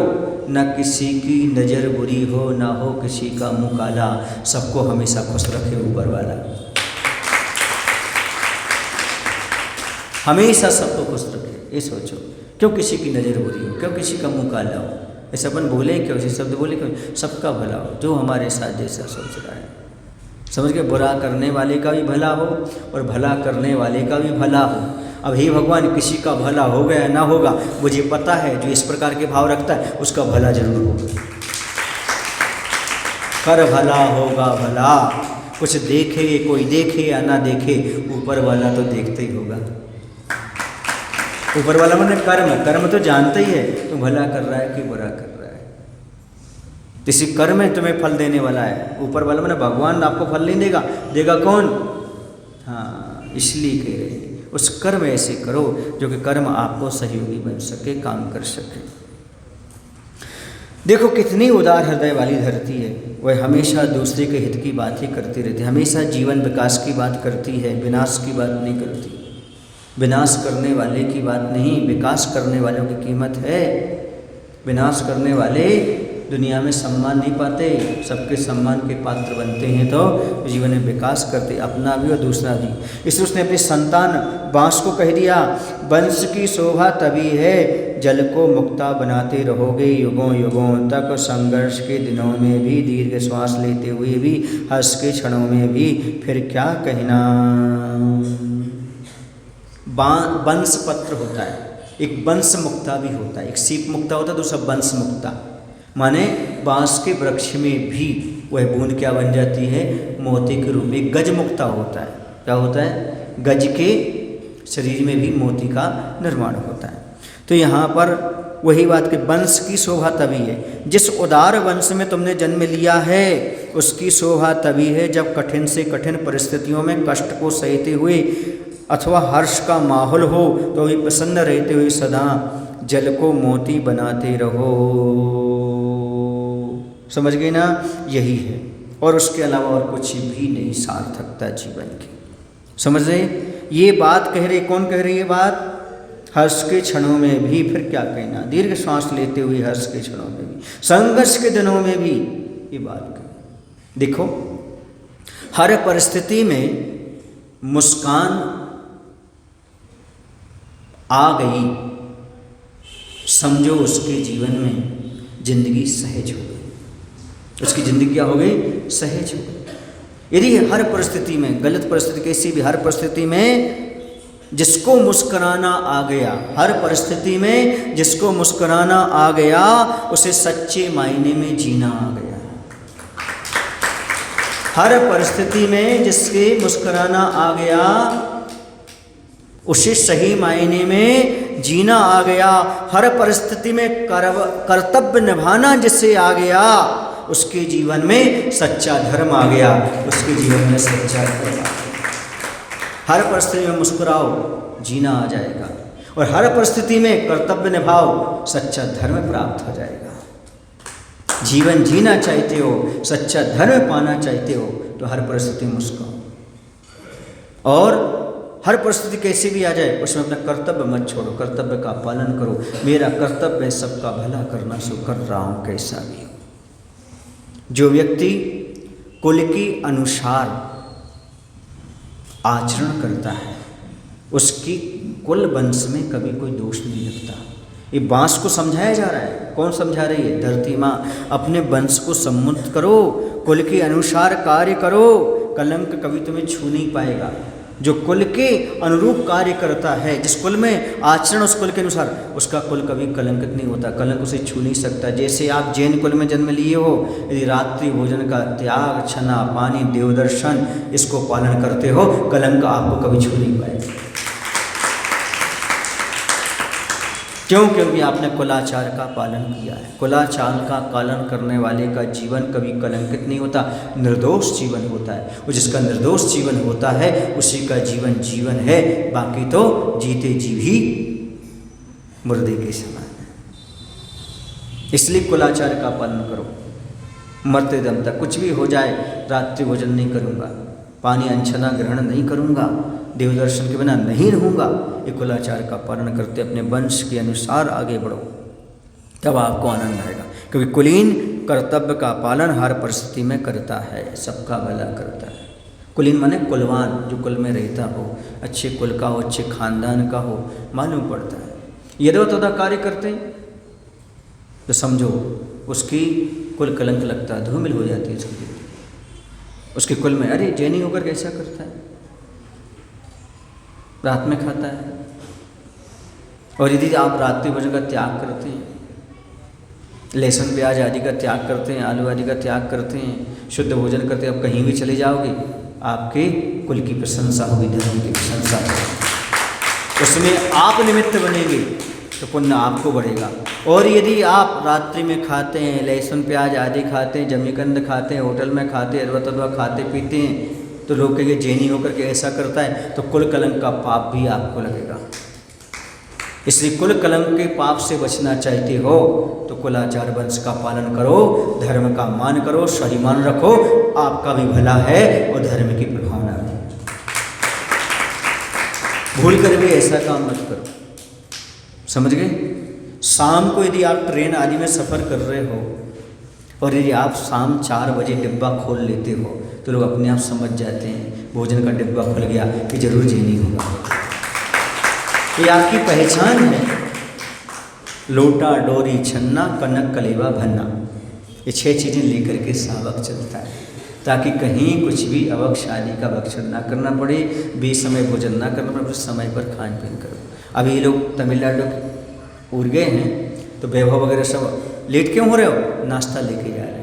न किसी की नज़र बुरी हो, ना हो किसी का मुँह काला, सबको हमेशा खुश रखे ऊपर वाला, हमेशा सबको खुश रखे। ये सोचो, क्यों किसी की नज़र बुरी हो, क्यों किसी का मुँह काला हो, ऐसे अपन बोले क्यों, ऐसे शब्द बोले क्यों? सबका भला हो, जो हमारे साथ जैसा सोच रहा है, समझ के। बुरा करने वाले का भी भला हो और भला करने वाले का भी भला हो। अब हे भगवान, किसी का भला होगा या ना होगा मुझे पता है, जो इस प्रकार के भाव रखता है उसका भला जरूर होगा। कर भला होगा भला, कुछ देखे कोई देखे या ना देखे, ऊपर वाला तो देखते ही होगा। ऊपर वाला मैंने कर्म तो जानता ही है तुम भला कर रहा है कि बुरा कर रहा है। किसी कर्म में तुम्हें फल देने वाला है, ऊपर वाला मैंने भगवान आपको फल नहीं देगा, देगा कौन? हाँ, इसलिए कह रहे हैं उस कर्म ऐसे करो जो कि कर्म आपको सहयोगी बन सके, काम कर सके। देखो कितनी उदार हृदय वाली धरती है, वह हमेशा दूसरे के हित की बात ही करती रहती है, हमेशा जीवन विकास की बात करती है, विनाश की बात नहीं करती। विनाश करने वाले की बात नहीं, विकास करने वालों की कीमत है। विनाश करने वाले दुनिया में सम्मान नहीं पाते, सबके सम्मान के पात्र बनते हैं तो जीवन में विकास करते, अपना भी और दूसरा भी। इसलिए उसने अपनी संतान बांस को कह दिया, वंश की शोभा तभी है जल को मुक्ता बनाते रहोगे युगों युगों तक, संघर्ष के दिनों में भी, दीर्घ श्वास लेते हुए भी, हर्ष के क्षणों में भी, फिर क्या कहना। वंश पत्र होता है, एक वंश मुक्ता भी होता है, एक सीप मुक्ता होता है, दूसरा वंश मुक्ता। माने बांस के वृक्ष में भी वह बूंद क्या बन जाती है? मोती के रूप में। गज मुक्ता होता है, क्या होता है? गज के शरीर में भी मोती का निर्माण होता है। तो यहाँ पर वही बात कि वंश की शोभा तभी है, जिस उदार वंश में तुमने जन्म लिया है उसकी शोभा तभी है जब कठिन से कठिन परिस्थितियों में कष्ट को सहते हुए अथवा हर्ष का माहौल हो तो भी प्रसन्न रहते हुए सदा जल को मोती बनाते रहो। समझ गए ना? यही है, और उसके अलावा और कुछ भी नहीं सार्थकता जीवन की। समझ रहे? ये बात कह रहे, कौन कह रही है बात? हर्ष के क्षणों में भी, फिर क्या कहना, दीर्घ श्वास लेते हुए हर्ष के क्षणों में भी, संघर्ष के दिनों में भी, ये बात कह। देखो हर परिस्थिति में मुस्कान आ गई, समझो उसके जीवन में जिंदगी सहज हो गई, उसकी जिंदगी क्या हो गई? सहज हो गई। यदि हर परिस्थिति में, गलत परिस्थिति कैसी भी, हर परिस्थिति में जिसको मुस्कुराना आ गया, हर परिस्थिति में जिसको मुस्कुराना आ गया उसे सच्चे मायने में जीना आ गया। हर परिस्थिति में जिसके मुस्कुराना आ गया उसे सही मायने में जीना आ गया। हर परिस्थिति में कर्तव्य निभाना जिससे आ गया उसके जीवन में सच्चा धर्म आ गया, उसके जीवन में सच्चा धर्म आ गया। हर परिस्थिति में मुस्कुराओ, जीना आ जाएगा, और हर परिस्थिति में कर्तव्य निभाओ, सच्चा धर्म प्राप्त हो जाएगा। जीवन जीना चाहते हो, सच्चा धर्म पाना चाहते हो तो हर परिस्थिति में मुस्कुराओ, और हर परिस्थिति कैसी भी आ जाए उसमें अपना कर्तव्य मत छोड़ो, कर्तव्य का पालन करो। मेरा कर्तव्य है सबका भला करना, सो कर रहा हूँ कैसा भी हो। जो व्यक्ति कुल के अनुसार आचरण करता है उसकी कुल वंश में कभी कोई दोष नहीं लगता। ये बांस को समझाया जा रहा है। कौन समझा रही है? धरती माँ। अपने वंश को सम्मुत करो, कुल के अनुसार कार्य करो, कलंक कभी तुम्हें छू नहीं पाएगा। जो कुल के अनुरूप कार्य करता है, जिस कुल में आचरण उस कुल के अनुसार, उसका कुल कभी कलंकित नहीं होता, कलंक उसे छू नहीं सकता। जैसे आप जैन कुल में जन्म लिए हो, यदि रात्रि भोजन का त्याग, छना पानी, देवदर्शन, इसको पालन करते हो, कलंक आपको कभी छू नहीं पाएगा। क्यों? क्योंकि आपने कुलाचार का पालन किया है। कुलाचार का पालन करने वाले का जीवन कभी कलंकित नहीं होता, निर्दोष जीवन होता है। और जिसका निर्दोष जीवन होता है उसी का जीवन जीवन है, बाकी तो जीते जी भी मुर्दे के समान है। इसलिए कुलाचार का पालन करो। मरते दम तक कुछ भी हो जाए, रात्रि भोजन नहीं करूँगा, पानी अंशना ग्रहण नहीं करूँगा, देवदर्शन के बिना नहीं रहूँगा, ये कुलाचार का पालन करते अपने वंश के अनुसार आगे बढ़ो, तब आपको आनंद आएगा। क्योंकि कुलीन कर्तव्य का पालन हर परिस्थिति में करता है, सबका भला करता है। कुलीन माने कुलवान, जो कुल में रहता हो, अच्छे कुल का हो, अच्छे खानदान का हो, मालूम पड़ता है। यदि तदा कार्य करते तो समझो उसकी कुल कलंक लगता है, धूमिल हो जाती है उसके कुल में। अरे जैनी होकर कैसा करता है, रात में खाता है। और यदि आप रात्रि भोजन का त्याग करते हैं, लहसुन प्याज आदि का त्याग करते हैं, आलू आदि का त्याग करते हैं, शुद्ध भोजन करते हैं, आप कहीं भी चले जाओगे, आपके कुल की प्रशंसा होगी, धर्म की प्रशंसा होगी, उसमें आप निमित्त बनेंगे तो पुण्य आपको बढ़ेगा। और यदि आप रात्रि में खाते हैं, लहसुन प्याज आदि खाते हैं, जमीकंद खाते हैं, होटल में खाते हैं, अरवा तदवा खाते पीते हैं, तो लोग कहेंगे जैनी होकर के ऐसा करता है, तो कुल कलंक का पाप भी आपको लगेगा। इसलिए कुल कलंक के पाप से बचना चाहते हो तो कुलाचार वंश का पालन करो, धर्म का मान करो, स्वाभिमान रखो, आपका भी भला है और धर्म की प्रभावना भी। भूल कर भी ऐसा काम मत करो, समझ गए? शाम को यदि आप ट्रेन आदि में सफ़र कर रहे हो और यदि आप शाम 4 बजे डिब्बा खोल लेते हो तो लोग अपने आप समझ जाते हैं भोजन का डिब्बा खुल गया कि जरूर जैनी होगा। ये आपकी पहचान है। लोटा, डोरी, छन्ना, कनक, कलेवा, भन्ना, ये 6 चीज़ें लेकर के सावक चलता है, ताकि कहीं कुछ भी अवक्ष आदि का भक्षण ना करना पड़े, बेसमय भोजन ना करना पड़े, समय पर खान पीन करो। अभी ये लोग तमिलनाडु उड़ गए हैं तो वैभव वगैरह सब लेट क्यों हो रहे हो? नाश्ता लेके जा रहे हैं।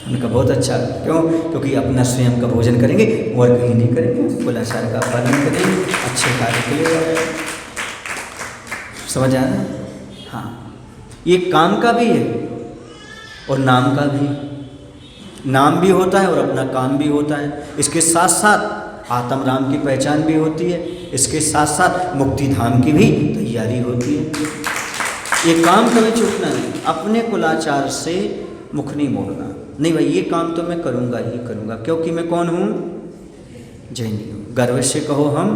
उनका बहुत अच्छा, क्यों? क्योंकि अपना स्वयं का भोजन करेंगे और कहीं नहीं करेंगे, कुलाचार का पालन करेंगे, अच्छे कार्य के लिए। समझ आ रहा है? हाँ, ये काम का भी है और नाम का भी। नाम भी होता है और अपना काम भी होता है। इसके साथ साथ आत्म राम की पहचान भी होती है, इसके साथ साथ मुक्ति धाम की भी तैयारी होती है। ये काम कभी छूटना नहीं, अपने कुलाचार से मुख नहीं मोड़ना। नहीं भाई, ये काम तो मैं करूँगा ही करूँगा, क्योंकि मैं कौन हूँ? जैनी हूँ। गर्व से कहो हम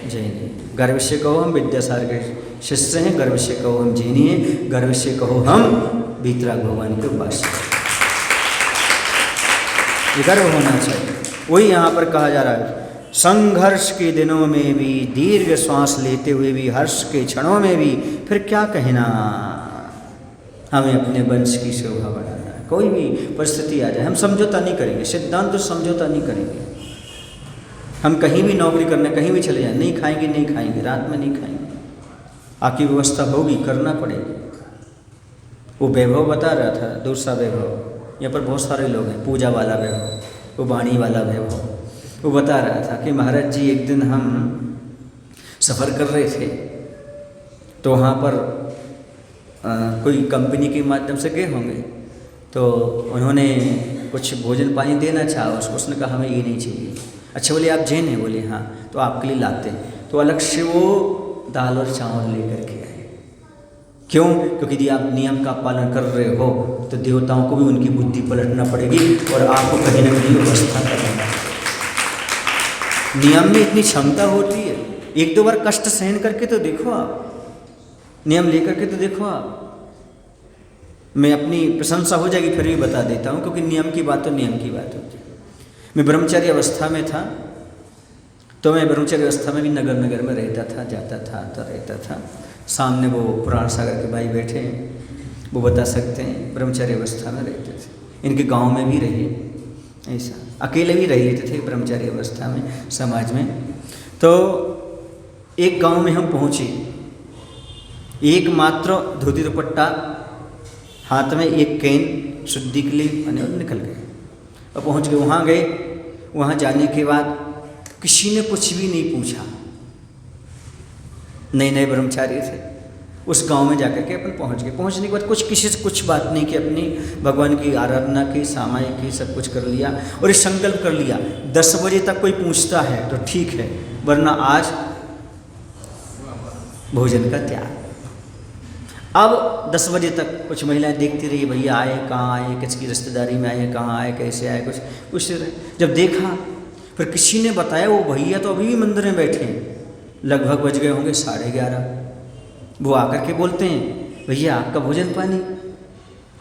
जैनी, गर्व से कहो हम विद्यासागर के शिष्य हैं, गर्व से कहो हम जैनी हैं, गर्व से कहो हम वीतराग भगवान के उपासक। ये गर्व होना चाहिए। वही यहाँ पर कहा जा रहा है, संघर्ष के दिनों में भी, दीर्घ श्वास लेते हुए भी, हर्ष के क्षणों में भी, फिर क्या कहना, हमें अपने वंश की शोभा बढ़ाना है। कोई भी परिस्थिति आ जाए हम समझौता नहीं करेंगे, सिद्धांत तो समझौता नहीं करेंगे। हम कहीं भी नौकरी करने कहीं भी चले जाएं, नहीं खाएंगे नहीं खाएंगे, रात में नहीं खाएंगे, आपकी व्यवस्था होगी, करना पड़ेगी। वो वैभव बता रहा था, दूसरा वैभव, यहाँ पर बहुत सारे लोग हैं, पूजा वाला वैभव, वो वाणी वाला वैभव, वो बता रहा था कि महाराज जी एक दिन हम सफ़र कर रहे थे तो वहाँ पर कोई कंपनी के माध्यम से गए होंगे, तो उन्होंने कुछ भोजन पानी देना चाहा उसको, उसने कहा हमें ये नहीं चाहिए। अच्छा, बोले आप जैन हैं? बोले हाँ, तो आपके लिए लाते हैं। तो अलग से वो दाल और चावल लेकर के आए। क्यों? क्योंकि यदि आप नियम का पालन कर रहे हो तो देवताओं को भी उनकी बुद्धि पलटना पड़ेगी और आपको कहीं ना कहीं व्यवस्था करना। नियम में इतनी क्षमता होती है, 1-2 बार कष्ट सहन करके तो देखो आप, नियम लेकर के तो देखो आप। मैं अपनी प्रशंसा हो जाएगी फिर भी बता देता हूँ, क्योंकि नियम की बात तो नियम की बात होती है। मैं ब्रह्मचारी अवस्था में था तो मैं ब्रह्मचर्य अवस्था में भी नगर नगर में रहता था, जाता था, आता रहता था। सामने वो पुराण सागर के भाई बैठे हैं, वो बता सकते हैं, ब्रह्मचर्य अवस्था में रहते थे। इनके गांव में भी रहे, ऐसा अकेले भी रह लेते थे ब्रह्मचर्य अवस्था में समाज में। तो एक गांव में हम पहुँचे, एक मात्र धोती दुपट्टा हाथ में, एक कैन शुद्धि के लिए और निकल गए और पहुँच गए। वहाँ गए, वहाँ जाने के बाद किसी ने कुछ भी नहीं पूछा, नए नए ब्रह्मचारी थे। उस गांव में जाकर के अपन पहुँच गए। पहुँचने के बाद कुछ किसी से कुछ बात नहीं की, अपनी भगवान की आराधना की, सामायिक की, सब कुछ कर लिया और ये संकल्प कर लिया 10 बजे तक कोई पूछता है तो ठीक है, वरना आज भोजन का त्याग। अब 10 बजे तक कुछ महिलाएं देखती रही, भैया आए, कहाँ आए, किसकी रिश्तेदारी में आए, कहाँ आए, कैसे आए, कुछ रहे। जब देखा फिर किसी ने बताया वो भैया तो अभी भी मंदिर में बैठे हैं, लगभग बज गए होंगे 11:30। वो आकर के बोलते हैं, भैया आपका भोजन पानी?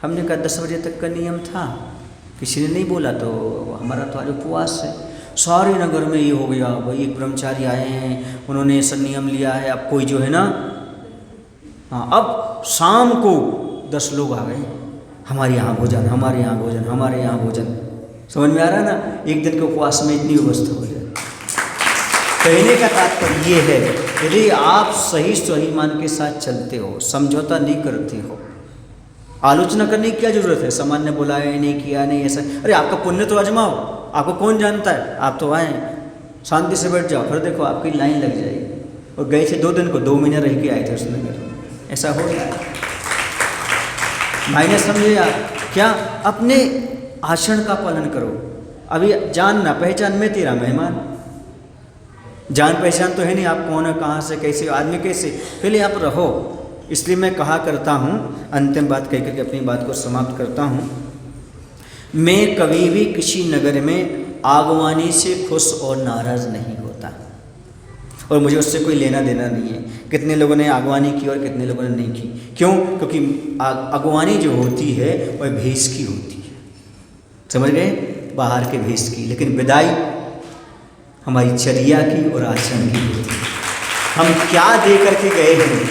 हमने कहा 10 बजे तक का नियम था, किसी ने नहीं बोला तो हमारा तो आज उपवास है। सारे नगर में ये हो गया, भाई एक ब्रह्मचारी आए हैं, उन्होंने ऐसा नियम लिया है, अब कोई जो है ना, हाँ, अब शाम को 10 लोग आ गए, हमारे यहाँ भोजन, हमारे यहाँ भोजन, हमारे यहाँ भोजन। समझ में आ रहा है ना, एक दिन के उपवास में इतनी व्यवस्था हो जाए। कहने का तात्पर्य ये है, यदि आप सही स्वाभिमान के साथ चलते हो, समझौता नहीं करते हो, आलोचना करने की क्या जरूरत है, सामान्य बुलाया नहीं, किया नहीं, ऐसा, अरे आपका पुण्य तो आजमाओ, आपको कौन जानता है, आप तो आए शांति से बैठ जाओ, फिर देखो आपकी लाइन लग जाएगी। और गए थे 2 दिन को 2 महीने रह के आए थे उस नगर, ऐसा हो रहा है। मायने समझे आप, क्या अपने आचरण का पालन करो। अभी जानना पहचान में तेरा मेहमान, जान पहचान तो है नहीं, आप कौन है, कहाँ से, कैसे आदमी, कैसे, पहले आप रहो। इसलिए मैं कहा करता हूँ, अंतिम बात कह करके अपनी बात को समाप्त करता हूँ, मैं कभी भी किसी नगर में आगवानी से खुश और नाराज़ नहीं होता, और मुझे उससे कोई लेना देना नहीं है कितने लोगों ने आगवानी की और कितने लोगों ने नहीं की। क्यों? क्योंकि आगवानी जो होती है वह भेष की होती है, समझ गए, बाहर के भेष की, लेकिन विदाई हमारी चर्या की और आचरण की होती है। हम क्या दे करके गए हैं,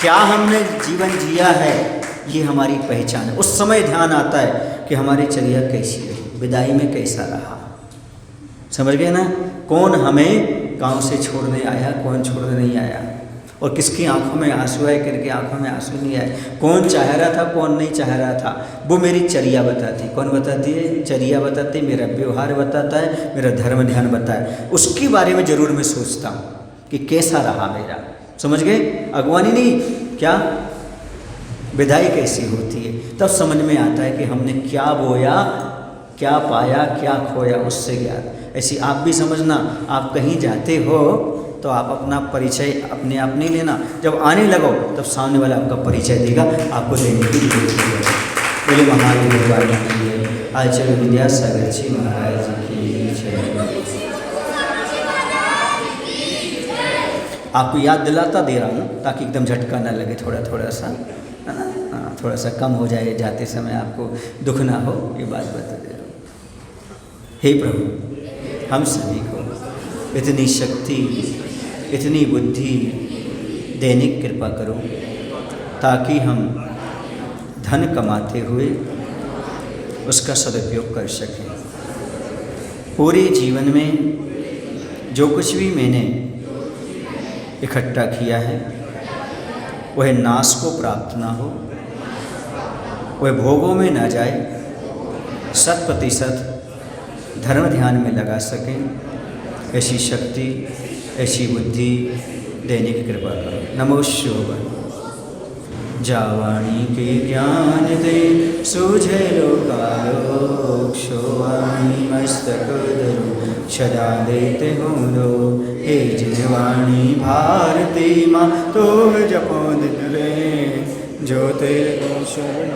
क्या हमने जीवन जिया है, ये हमारी पहचान है। उस समय ध्यान आता है कि हमारी चर्या कैसी रही, विदाई में कैसा रहा, समझ गए ना, कौन हमें गांव से छोड़ने आया, कौन छोड़ने नहीं आया, और किसकी आंखों में आंसू आए, किनकी आंखों में आंसू नहीं आए, कौन चाह रहा था, कौन नहीं चाह रहा था, वो मेरी चर्या बताती। कौन बताती है? चर्या बताती, मेरा व्यवहार बताता है, मेरा धर्म ध्यान बताता है। उसके बारे में जरूर मैं सोचता हूँ कि कैसा रहा मेरा, समझ गए, अगवानी नहीं, क्या विदाई कैसी होती है, तब समझ में आता है कि हमने क्या बोया, क्या पाया, क्या खोया, उससे ज्ञान। ऐसी आप भी समझना, आप कहीं जाते हो तो आप अपना परिचय अपने आप नहीं लेना, जब आने लगो तब सामने वाला आपका परिचय देगा, आपको देने की जरूरत है। बोले महावीर भगवान की, आचार्य विद्यासागर जी महाराज की जय। आपको याद दिलाता दे रहा हूँ ताकि एकदम झटका ना लगे, थोड़ा थोड़ा सा, है ना, थोड़ा सा कम हो जाए, जाते समय आपको दुख ना हो, ये बात बता दे रहा हूँ। हे प्रभु, हम सभी को इतनी शक्ति, इतनी बुद्धि देने की कृपा करो ताकि हम धन कमाते हुए उसका सदुपयोग कर सकें। पूरे जीवन में जो कुछ भी मैंने इकट्ठा किया है वह नाश को प्राप्त ना हो, वह भोगों में ना जाए, 100% धर्म ध्यान में लगा सकें, ऐसी शक्ति, ऐसी बुद्धि देने की कृपा करो। नमो शिवाय। जावाणी के ज्ञान दे सूझे लोकालोक, शोवाणी मस्तक धरो सदा देते हो दो। हे जिनवाणी भारती माँ तो जपो दिन रे, जो तेरे शरण